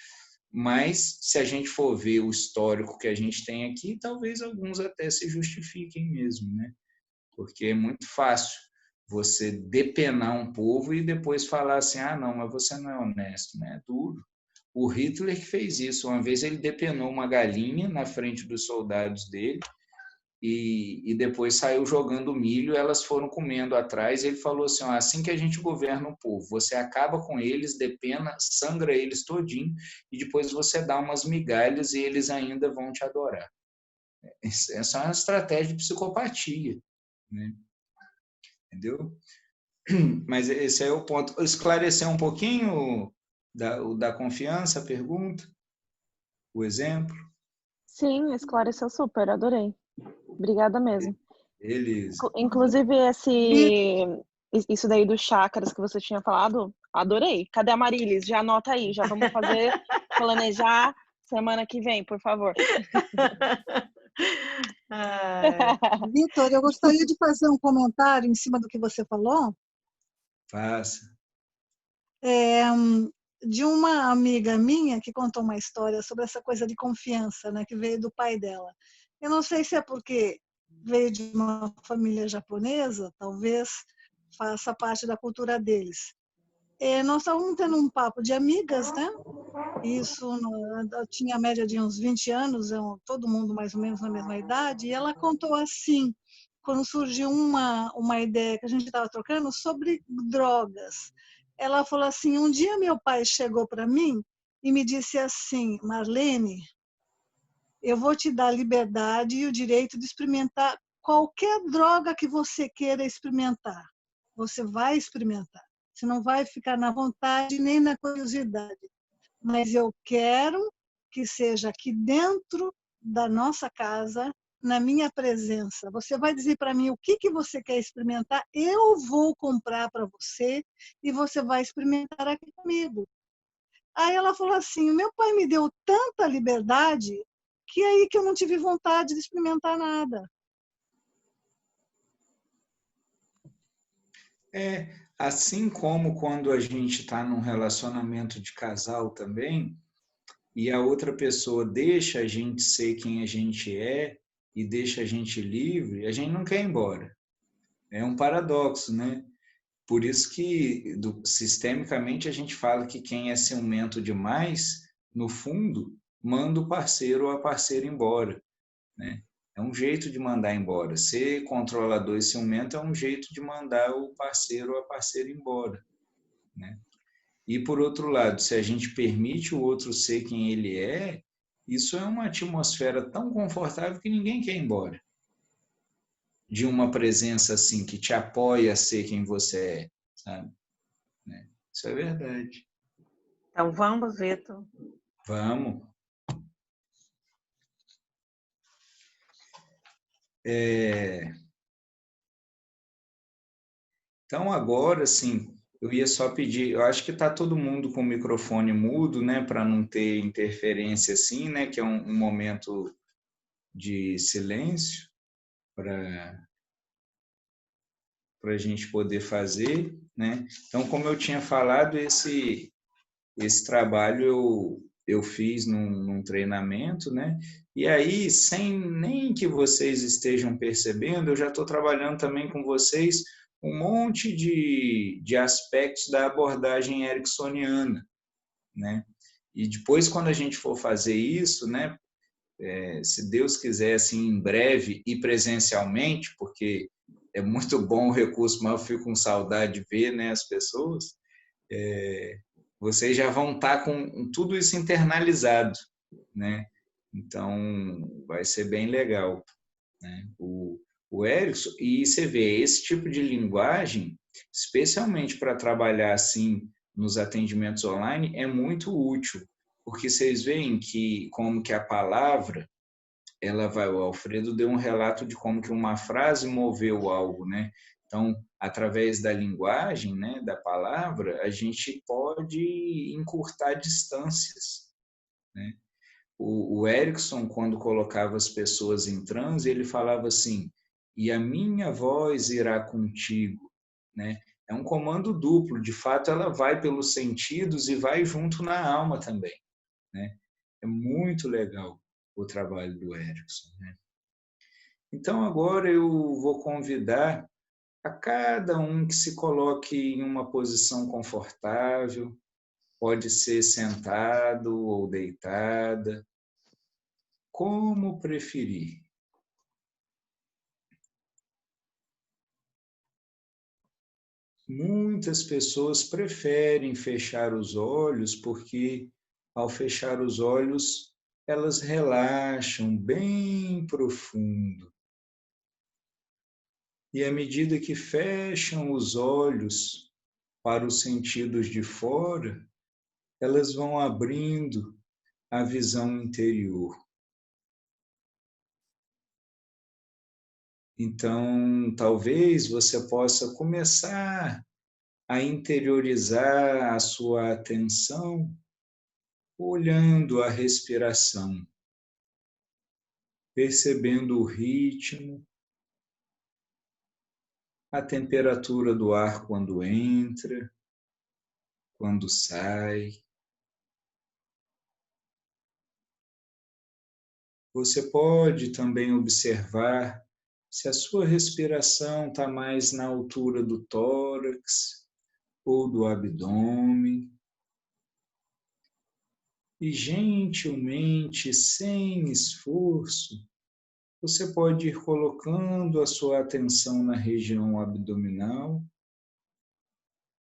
mas se a gente for ver o histórico que a gente tem aqui, talvez alguns até se justifiquem mesmo, né? Porque é muito fácil você depenar um povo e depois falar assim, ah, não, mas você não é honesto, né? É duro. O Hitler que fez isso. Uma vez ele depenou uma galinha na frente dos soldados dele e depois saiu jogando milho, elas foram comendo atrás, e ele falou assim, ó, assim que a gente governa o povo, você acaba com eles, depena, sangra eles todinho, e depois você dá umas migalhas e eles ainda vão te adorar. Essa é uma estratégia de psicopatia, né? Entendeu? Mas esse é o ponto. Esclarecer um pouquinho da confiança, a pergunta, o exemplo? Sim, esclareceu super, adorei. Obrigada mesmo. Eles. Inclusive, isso daí dos chakras que você tinha falado, adorei. Cadê a Marilis? Já anota aí, já vamos planejar semana que vem, por favor. Vitor, eu gostaria de fazer um comentário em cima do que você falou. Faça. De uma amiga minha que contou uma história sobre essa coisa de confiança, né, que veio do pai dela. Eu não sei se é porque veio de uma família japonesa, talvez faça parte da cultura deles. Nós estávamos tendo um papo de amigas, né? Isso tinha a média de uns 20 anos, todo mundo mais ou menos na mesma idade, e ela contou assim, quando surgiu uma ideia que a gente estava trocando sobre drogas. Ela falou assim, um dia meu pai chegou para mim e me disse assim, Marlene, eu vou te dar a liberdade e o direito de experimentar qualquer droga que você queira experimentar. Você vai experimentar. Você não vai ficar na vontade nem na curiosidade. Mas eu quero que seja aqui dentro da nossa casa, na minha presença. Você vai dizer para mim o que você quer experimentar, eu vou comprar para você e você vai experimentar aqui comigo. Aí ela falou assim, meu pai me deu tanta liberdade que aí que eu não tive vontade de experimentar nada. Assim como quando a gente está num relacionamento de casal também, e a outra pessoa deixa a gente ser quem a gente é e deixa a gente livre, a gente não quer ir embora. É um paradoxo, né? Por isso que, sistemicamente, a gente fala que quem é ciumento demais, no fundo, manda o parceiro ou a parceira embora, né? É um jeito de mandar embora. Ser controlador e ciumento é um jeito de mandar o parceiro ou a parceira embora, né? E, por outro lado, se a gente permite o outro ser quem ele é, isso é uma atmosfera tão confortável que ninguém quer ir embora. De uma presença assim, que te apoia a ser quem você é, sabe? Isso é verdade. Então, vamos, Vitor. Vamos. Então, agora, assim, eu ia só pedir, eu acho que está todo mundo com o microfone mudo, né, para não ter interferência assim, né, que é um momento de silêncio para a gente poder fazer, né? Então, como eu tinha falado, esse trabalho eu fiz num treinamento, né? E aí, sem nem que vocês estejam percebendo, eu já estou trabalhando também com vocês um monte de aspectos da abordagem ericksoniana, né? E depois, quando a gente for fazer isso, né? Se Deus quiser, assim, em breve e presencialmente, porque é muito bom o recurso, mas eu fico com saudade de ver, né, as pessoas, vocês já vão estar com tudo isso internalizado, né? Então, vai ser bem legal, né? O Erickson, e você vê, esse tipo de linguagem, especialmente para trabalhar assim nos atendimentos online, é muito útil, porque vocês veem que como que a palavra, ela vai, o Alfredo deu um relato de como que uma frase moveu algo, né? Então, através da linguagem, né, da palavra, a gente pode encurtar distâncias, né? O Erickson, quando colocava as pessoas em transe, ele falava assim, e a minha voz irá contigo, né? É um comando duplo, de fato ela vai pelos sentidos e vai junto na alma também, né? É muito legal o trabalho do Erickson, né? Então agora eu vou convidar a cada um que se coloque em uma posição confortável, pode ser sentado ou deitada, como preferir. Muitas pessoas preferem fechar os olhos porque, ao fechar os olhos, elas relaxam bem profundo. E à medida que fecham os olhos para os sentidos de fora, elas vão abrindo a visão interior. Então, talvez você possa começar a interiorizar a sua atenção olhando a respiração, percebendo o ritmo, a temperatura do ar quando entra, quando sai. Você pode também observar se a sua respiração está mais na altura do tórax ou do abdômen. E gentilmente, sem esforço, você pode ir colocando a sua atenção na região abdominal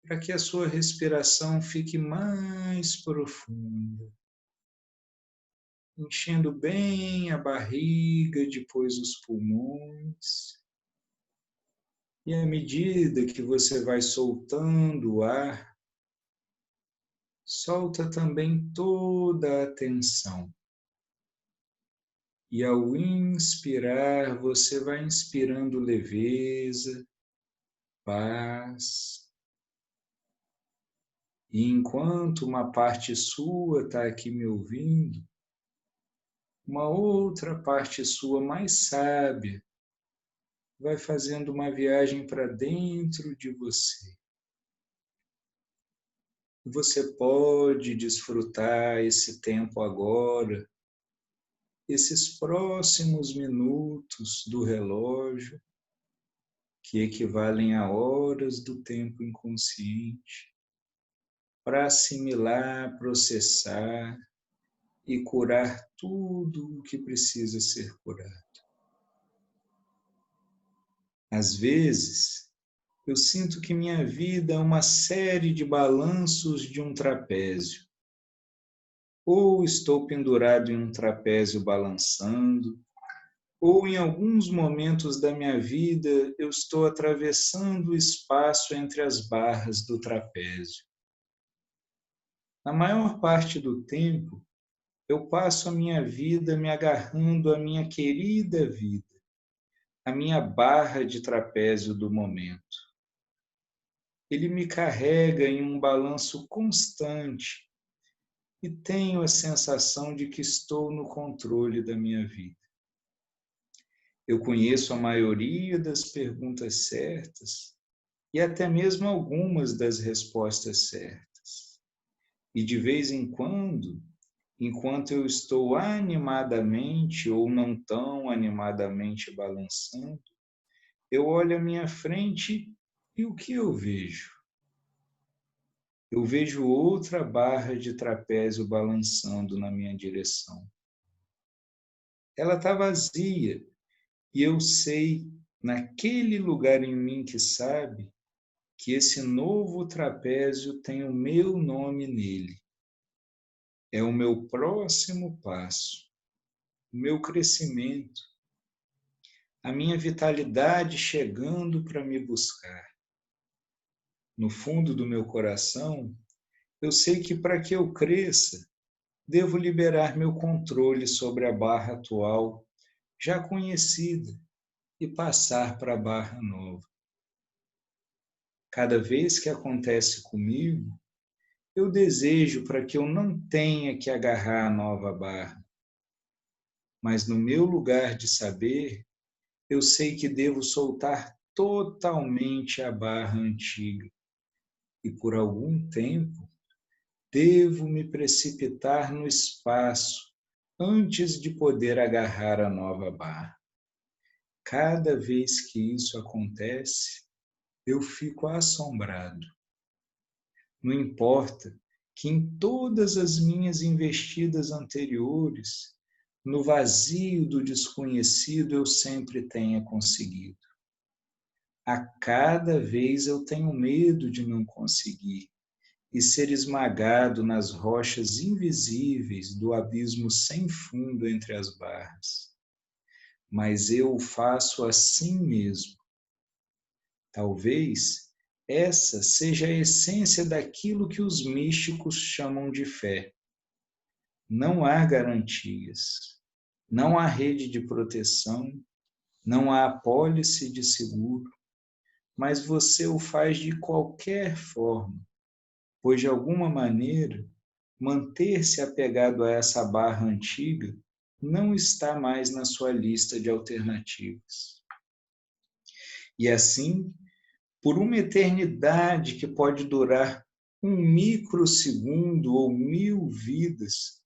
para que a sua respiração fique mais profunda, enchendo bem a barriga, depois os pulmões. E à medida que você vai soltando o ar, solta também toda a tensão. E ao inspirar, você vai inspirando leveza, paz. E enquanto uma parte sua está aqui me ouvindo, uma outra parte sua mais sábia vai fazendo uma viagem para dentro de você. Você pode desfrutar esse tempo agora, esses próximos minutos do relógio, que equivalem a horas do tempo inconsciente, para assimilar, processar e curar tudo o que precisa ser curado. Às vezes, eu sinto que minha vida é uma série de balanços de um trapézio. Ou estou pendurado em um trapézio balançando, ou em alguns momentos da minha vida eu estou atravessando o espaço entre as barras do trapézio. Na maior parte do tempo, eu passo a minha vida me agarrando à minha querida vida, a minha barra de trapézio do momento. Ele me carrega em um balanço constante e tenho a sensação de que estou no controle da minha vida. Eu conheço a maioria das perguntas certas e até mesmo algumas das respostas certas. E de vez em quando, enquanto eu estou animadamente ou não tão animadamente balançando, eu olho à minha frente e o que eu vejo? Eu vejo outra barra de trapézio balançando na minha direção. Ela está vazia e eu sei, naquele lugar em mim que sabe, que esse novo trapézio tem o meu nome nele. É o meu próximo passo, o meu crescimento, a minha vitalidade chegando para me buscar. No fundo do meu coração, eu sei que para que eu cresça, devo liberar meu controle sobre a barra atual, já conhecida, e passar para a barra nova. Cada vez que acontece comigo, eu desejo para que eu não tenha que agarrar a nova barra. Mas no meu lugar de saber, eu sei que devo soltar totalmente a barra antiga e, por algum tempo, devo me precipitar no espaço antes de poder agarrar a nova barra. Cada vez que isso acontece, eu fico assombrado. Não importa que em todas as minhas investidas anteriores, no vazio do desconhecido, eu sempre tenha conseguido. A cada vez eu tenho medo de não conseguir e ser esmagado nas rochas invisíveis do abismo sem fundo entre as barras. Mas eu o faço assim mesmo. Talvez essa seja a essência daquilo que os místicos chamam de fé. Não há garantias, não há rede de proteção, não há apólice de seguro, mas você o faz de qualquer forma, pois de alguma maneira manter-se apegado a essa barra antiga não está mais na sua lista de alternativas. E assim, por uma eternidade que pode durar 1 microsegundo ou 1000 vidas,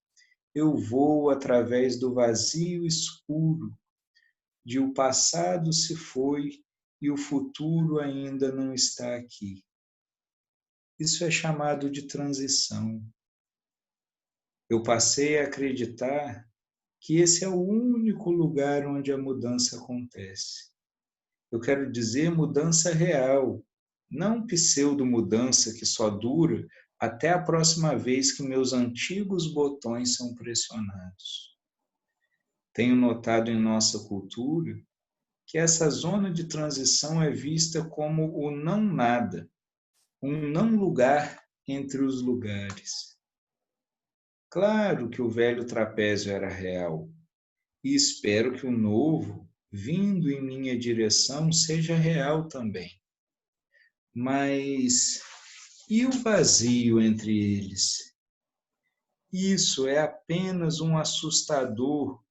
eu vou através do vazio escuro, de o passado se foi e o futuro ainda não está aqui. Isso é chamado de transição. Eu passei a acreditar que esse é o único lugar onde a mudança acontece. Eu quero dizer mudança real, não pseudo-mudança que só dura até a próxima vez que meus antigos botões são pressionados. Tenho notado em nossa cultura que essa zona de transição é vista como o não nada, um não lugar entre os lugares. Claro que o velho trapézio era real, e espero que o novo, vindo em minha direção, seja real também. Mas e o vazio entre eles? Isso é apenas um assustador,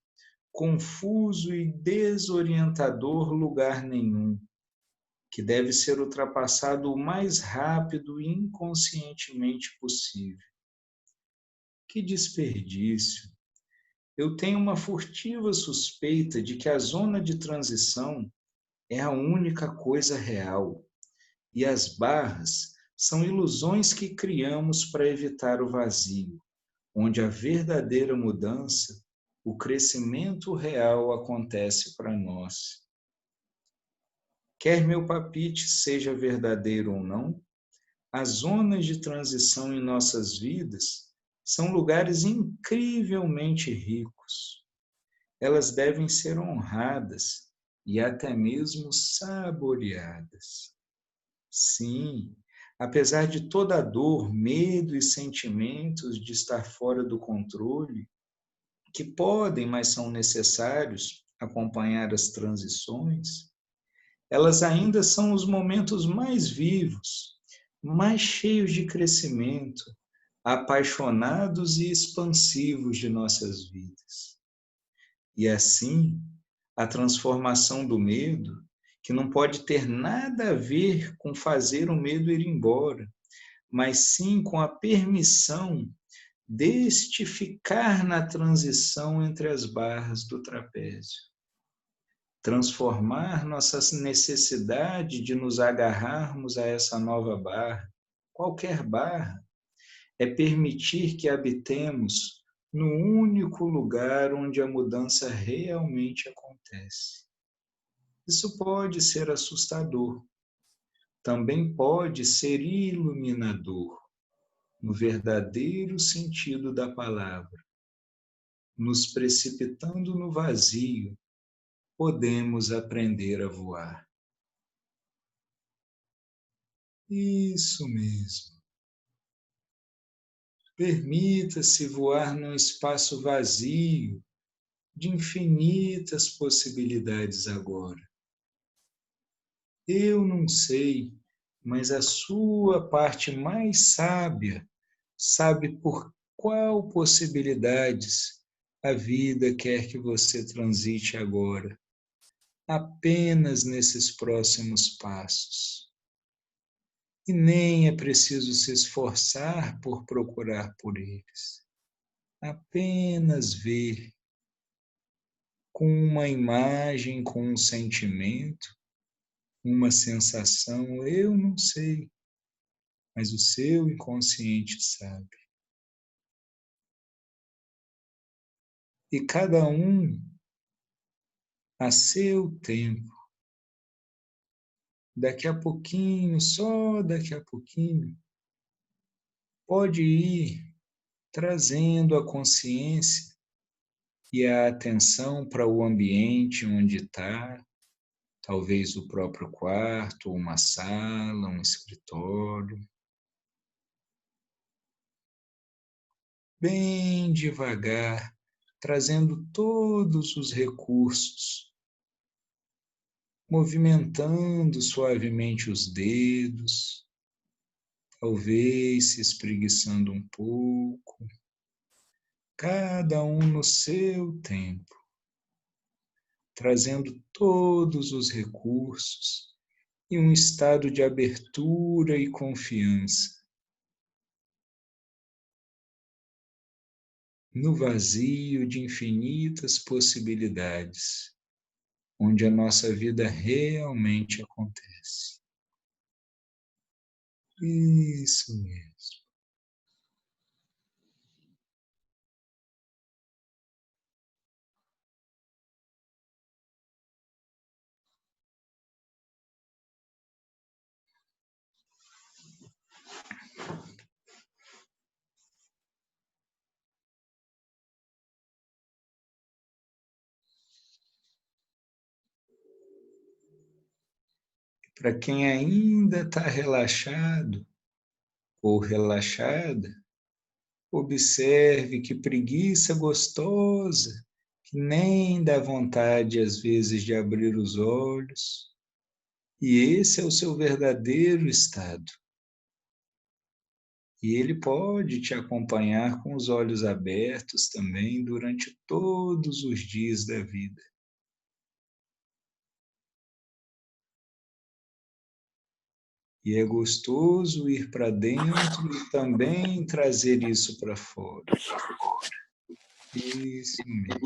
confuso e desorientador lugar nenhum, que deve ser ultrapassado o mais rápido e inconscientemente possível. Que desperdício! Eu tenho uma furtiva suspeita de que a zona de transição é a única coisa real, e as barras são ilusões que criamos para evitar o vazio, onde a verdadeira mudança, o crescimento real acontece para nós. Quer meu palpite seja verdadeiro ou não, as zonas de transição em nossas vidas são lugares incrivelmente ricos. Elas devem ser honradas e até mesmo saboreadas. Sim, apesar de toda a dor, medo e sentimentos de estar fora do controle, que podem, mas são necessários acompanhar as transições, elas ainda são os momentos mais vivos, mais cheios de crescimento, apaixonados e expansivos de nossas vidas. E assim, a transformação do medo, que não pode ter nada a ver com fazer o medo ir embora, mas sim com a permissão deste ficar na transição entre as barras do trapézio. Transformar nossa necessidade de nos agarrarmos a essa nova barra, qualquer barra, é permitir que habitemos no único lugar onde a mudança realmente acontece. Isso pode ser assustador, também pode ser iluminador, no verdadeiro sentido da palavra. Nos precipitando no vazio, podemos aprender a voar. Isso mesmo. Permita-se voar num espaço vazio, de infinitas possibilidades agora. Eu não sei, mas a sua parte mais sábia sabe por qual possibilidades a vida quer que você transite agora. apenas nesses próximos passos. E nem é preciso se esforçar por procurar por eles. Apenas ver com uma imagem, com um sentimento, uma sensação, eu não sei, mas o seu inconsciente sabe. E cada um, a seu tempo, daqui a pouquinho, só daqui a pouquinho, pode ir trazendo a consciência e a atenção para o ambiente onde está, talvez o próprio quarto, uma sala, um escritório. Bem devagar, trazendo todos os recursos, movimentando suavemente os dedos, talvez se espreguiçando um pouco, cada um no seu tempo, trazendo todos os recursos e um estado de abertura e confiança. No vazio de infinitas possibilidades, onde a nossa vida realmente acontece. Isso mesmo. Para quem ainda está relaxado ou relaxada, observe que preguiça gostosa, que nem dá vontade às vezes de abrir os olhos. E esse é o seu verdadeiro estado. E ele pode te acompanhar com os olhos abertos também durante todos os dias da vida. E é gostoso ir para dentro e também trazer isso para fora. Isso mesmo.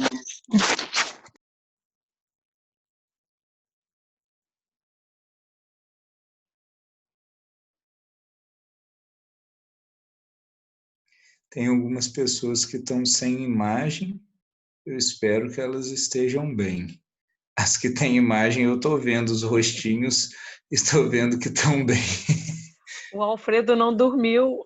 Tem algumas pessoas que estão sem imagem, eu espero que elas estejam bem. As que têm imagem, eu estou vendo os rostinhos, estou vendo que estão bem. O Alfredo não dormiu.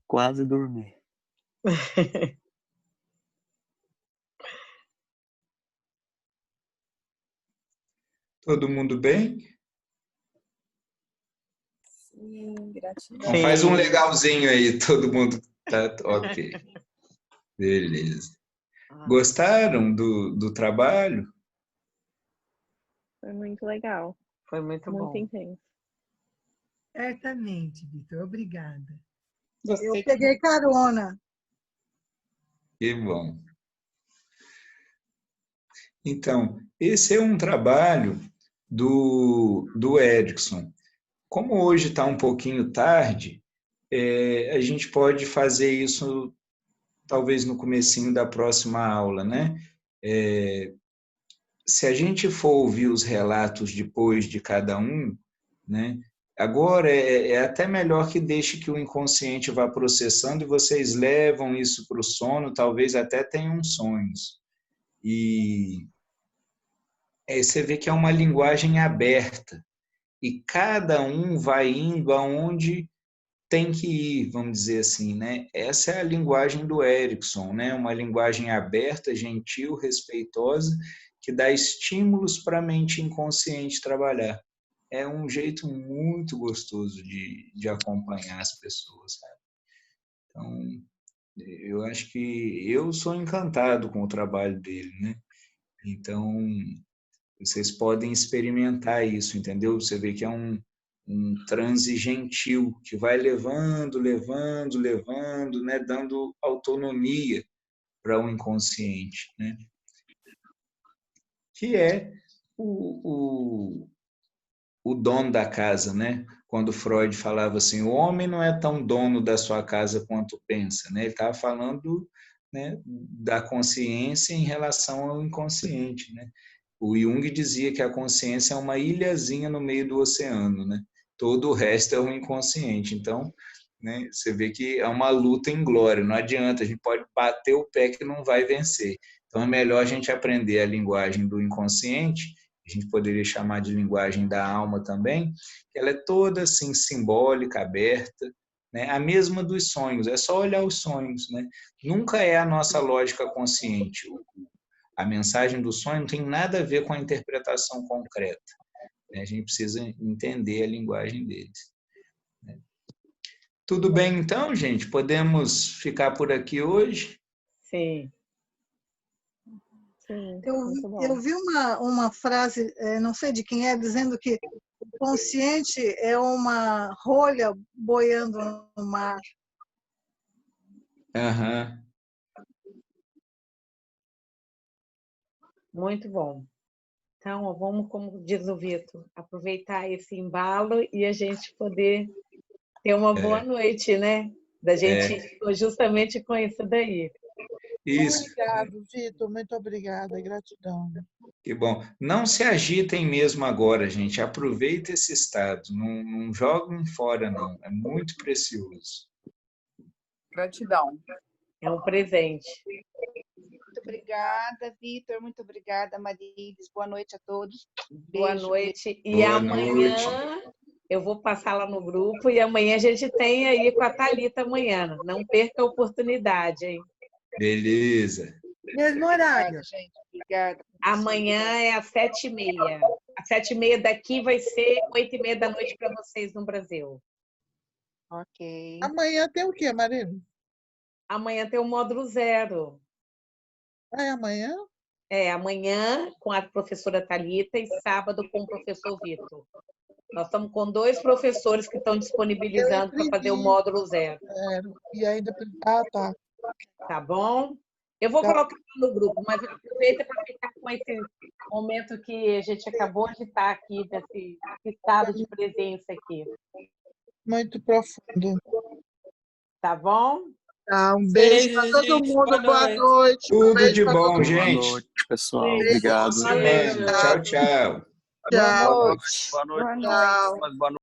Quase dormi. Todo mundo bem? Sim, gratidão. Então faz um legalzinho aí, todo mundo tá ok. Beleza. Gostaram do trabalho? Foi muito legal. Foi muito bom. Muito intenso. Certamente, Vitor. Obrigada. Eu peguei carona. Que bom. Então, esse é um trabalho do Erickson. Como hoje está um pouquinho tarde, a gente pode fazer isso talvez no comecinho da próxima aula, né? Se a gente for ouvir os relatos depois de cada um, né? Agora é até melhor que deixe que o inconsciente vá processando e vocês levam isso para o sono, talvez até tenham sonhos. E aí você vê que é uma linguagem aberta. E cada um vai indo aonde tem que ir, vamos dizer assim, né? Essa é a linguagem do Erickson, né? Uma linguagem aberta, gentil, respeitosa, que dá estímulos para a mente inconsciente trabalhar. É um jeito muito gostoso de acompanhar as pessoas, sabe? Então, eu acho que eu sou encantado com o trabalho dele, né? Então, vocês podem experimentar isso, entendeu? Você vê que é um um transe gentil, que vai levando, né, dando autonomia para o inconsciente, né? Que é o dono da casa, né? Quando Freud falava assim, o homem não é tão dono da sua casa quanto pensa, né? Ele estava falando, né, da consciência em relação ao inconsciente, né? O Jung dizia que a consciência é uma ilhazinha no meio do oceano, né? Todo o resto é o inconsciente. Então, né, você vê que é uma luta inglória, não adianta, a gente pode bater o pé que não vai vencer. Então, é melhor a gente aprender a linguagem do inconsciente, a gente poderia chamar de linguagem da alma também, que ela é toda assim simbólica, aberta, né? A mesma dos sonhos, é só olhar os sonhos, né? Nunca é a nossa lógica consciente. A mensagem do sonho não tem nada a ver com a interpretação concreta, né? A gente precisa entender a linguagem deles, né? Tudo bem então, gente? Podemos ficar por aqui hoje? Sim. Sim, Eu vi uma frase, não sei de quem é, dizendo que o consciente é uma rolha boiando no mar. Aham. Muito bom. Então, vamos, como diz o Vitor, aproveitar esse embalo e a gente poder ter uma boa noite, né? Da gente justamente com isso daí. Isso. Obrigado, Vitor. Muito obrigada. Gratidão. Que bom. Não se agitem mesmo agora, gente. Aproveita esse estado. Não joguem fora, não. É muito precioso. Gratidão. É um presente. Muito obrigada, Vitor. Muito obrigada, Marilis. Boa noite a todos. Boa noite. E amanhã eu vou passar lá no grupo e amanhã a gente tem aí com a Thalita amanhã. Não perca a oportunidade, hein? Beleza. Mesmo horário. Gente, obrigada. Amanhã é às 7h30. Às 7h30 daqui vai ser 8h30 da noite para vocês no Brasil. Ok. Amanhã tem o quê, Marina? Amanhã tem o módulo 0. É amanhã? É, amanhã com a professora Thalita e sábado com o professor Vitor. Nós estamos com 2 professores que estão disponibilizando para fazer o módulo 0. E ainda... Ah, tá. Tá bom? Eu vou colocar no grupo, mas aproveita para ficar com esse momento que a gente acabou de estar aqui, desse estado de presença aqui. Muito profundo. Tá bom? Tá, um beijo para todo mundo. Boa noite. Tudo de bom, gente. Boa noite, pessoal. Obrigado. Tchau, tchau. Tchau. Boa noite. Boa noite. Boa noite.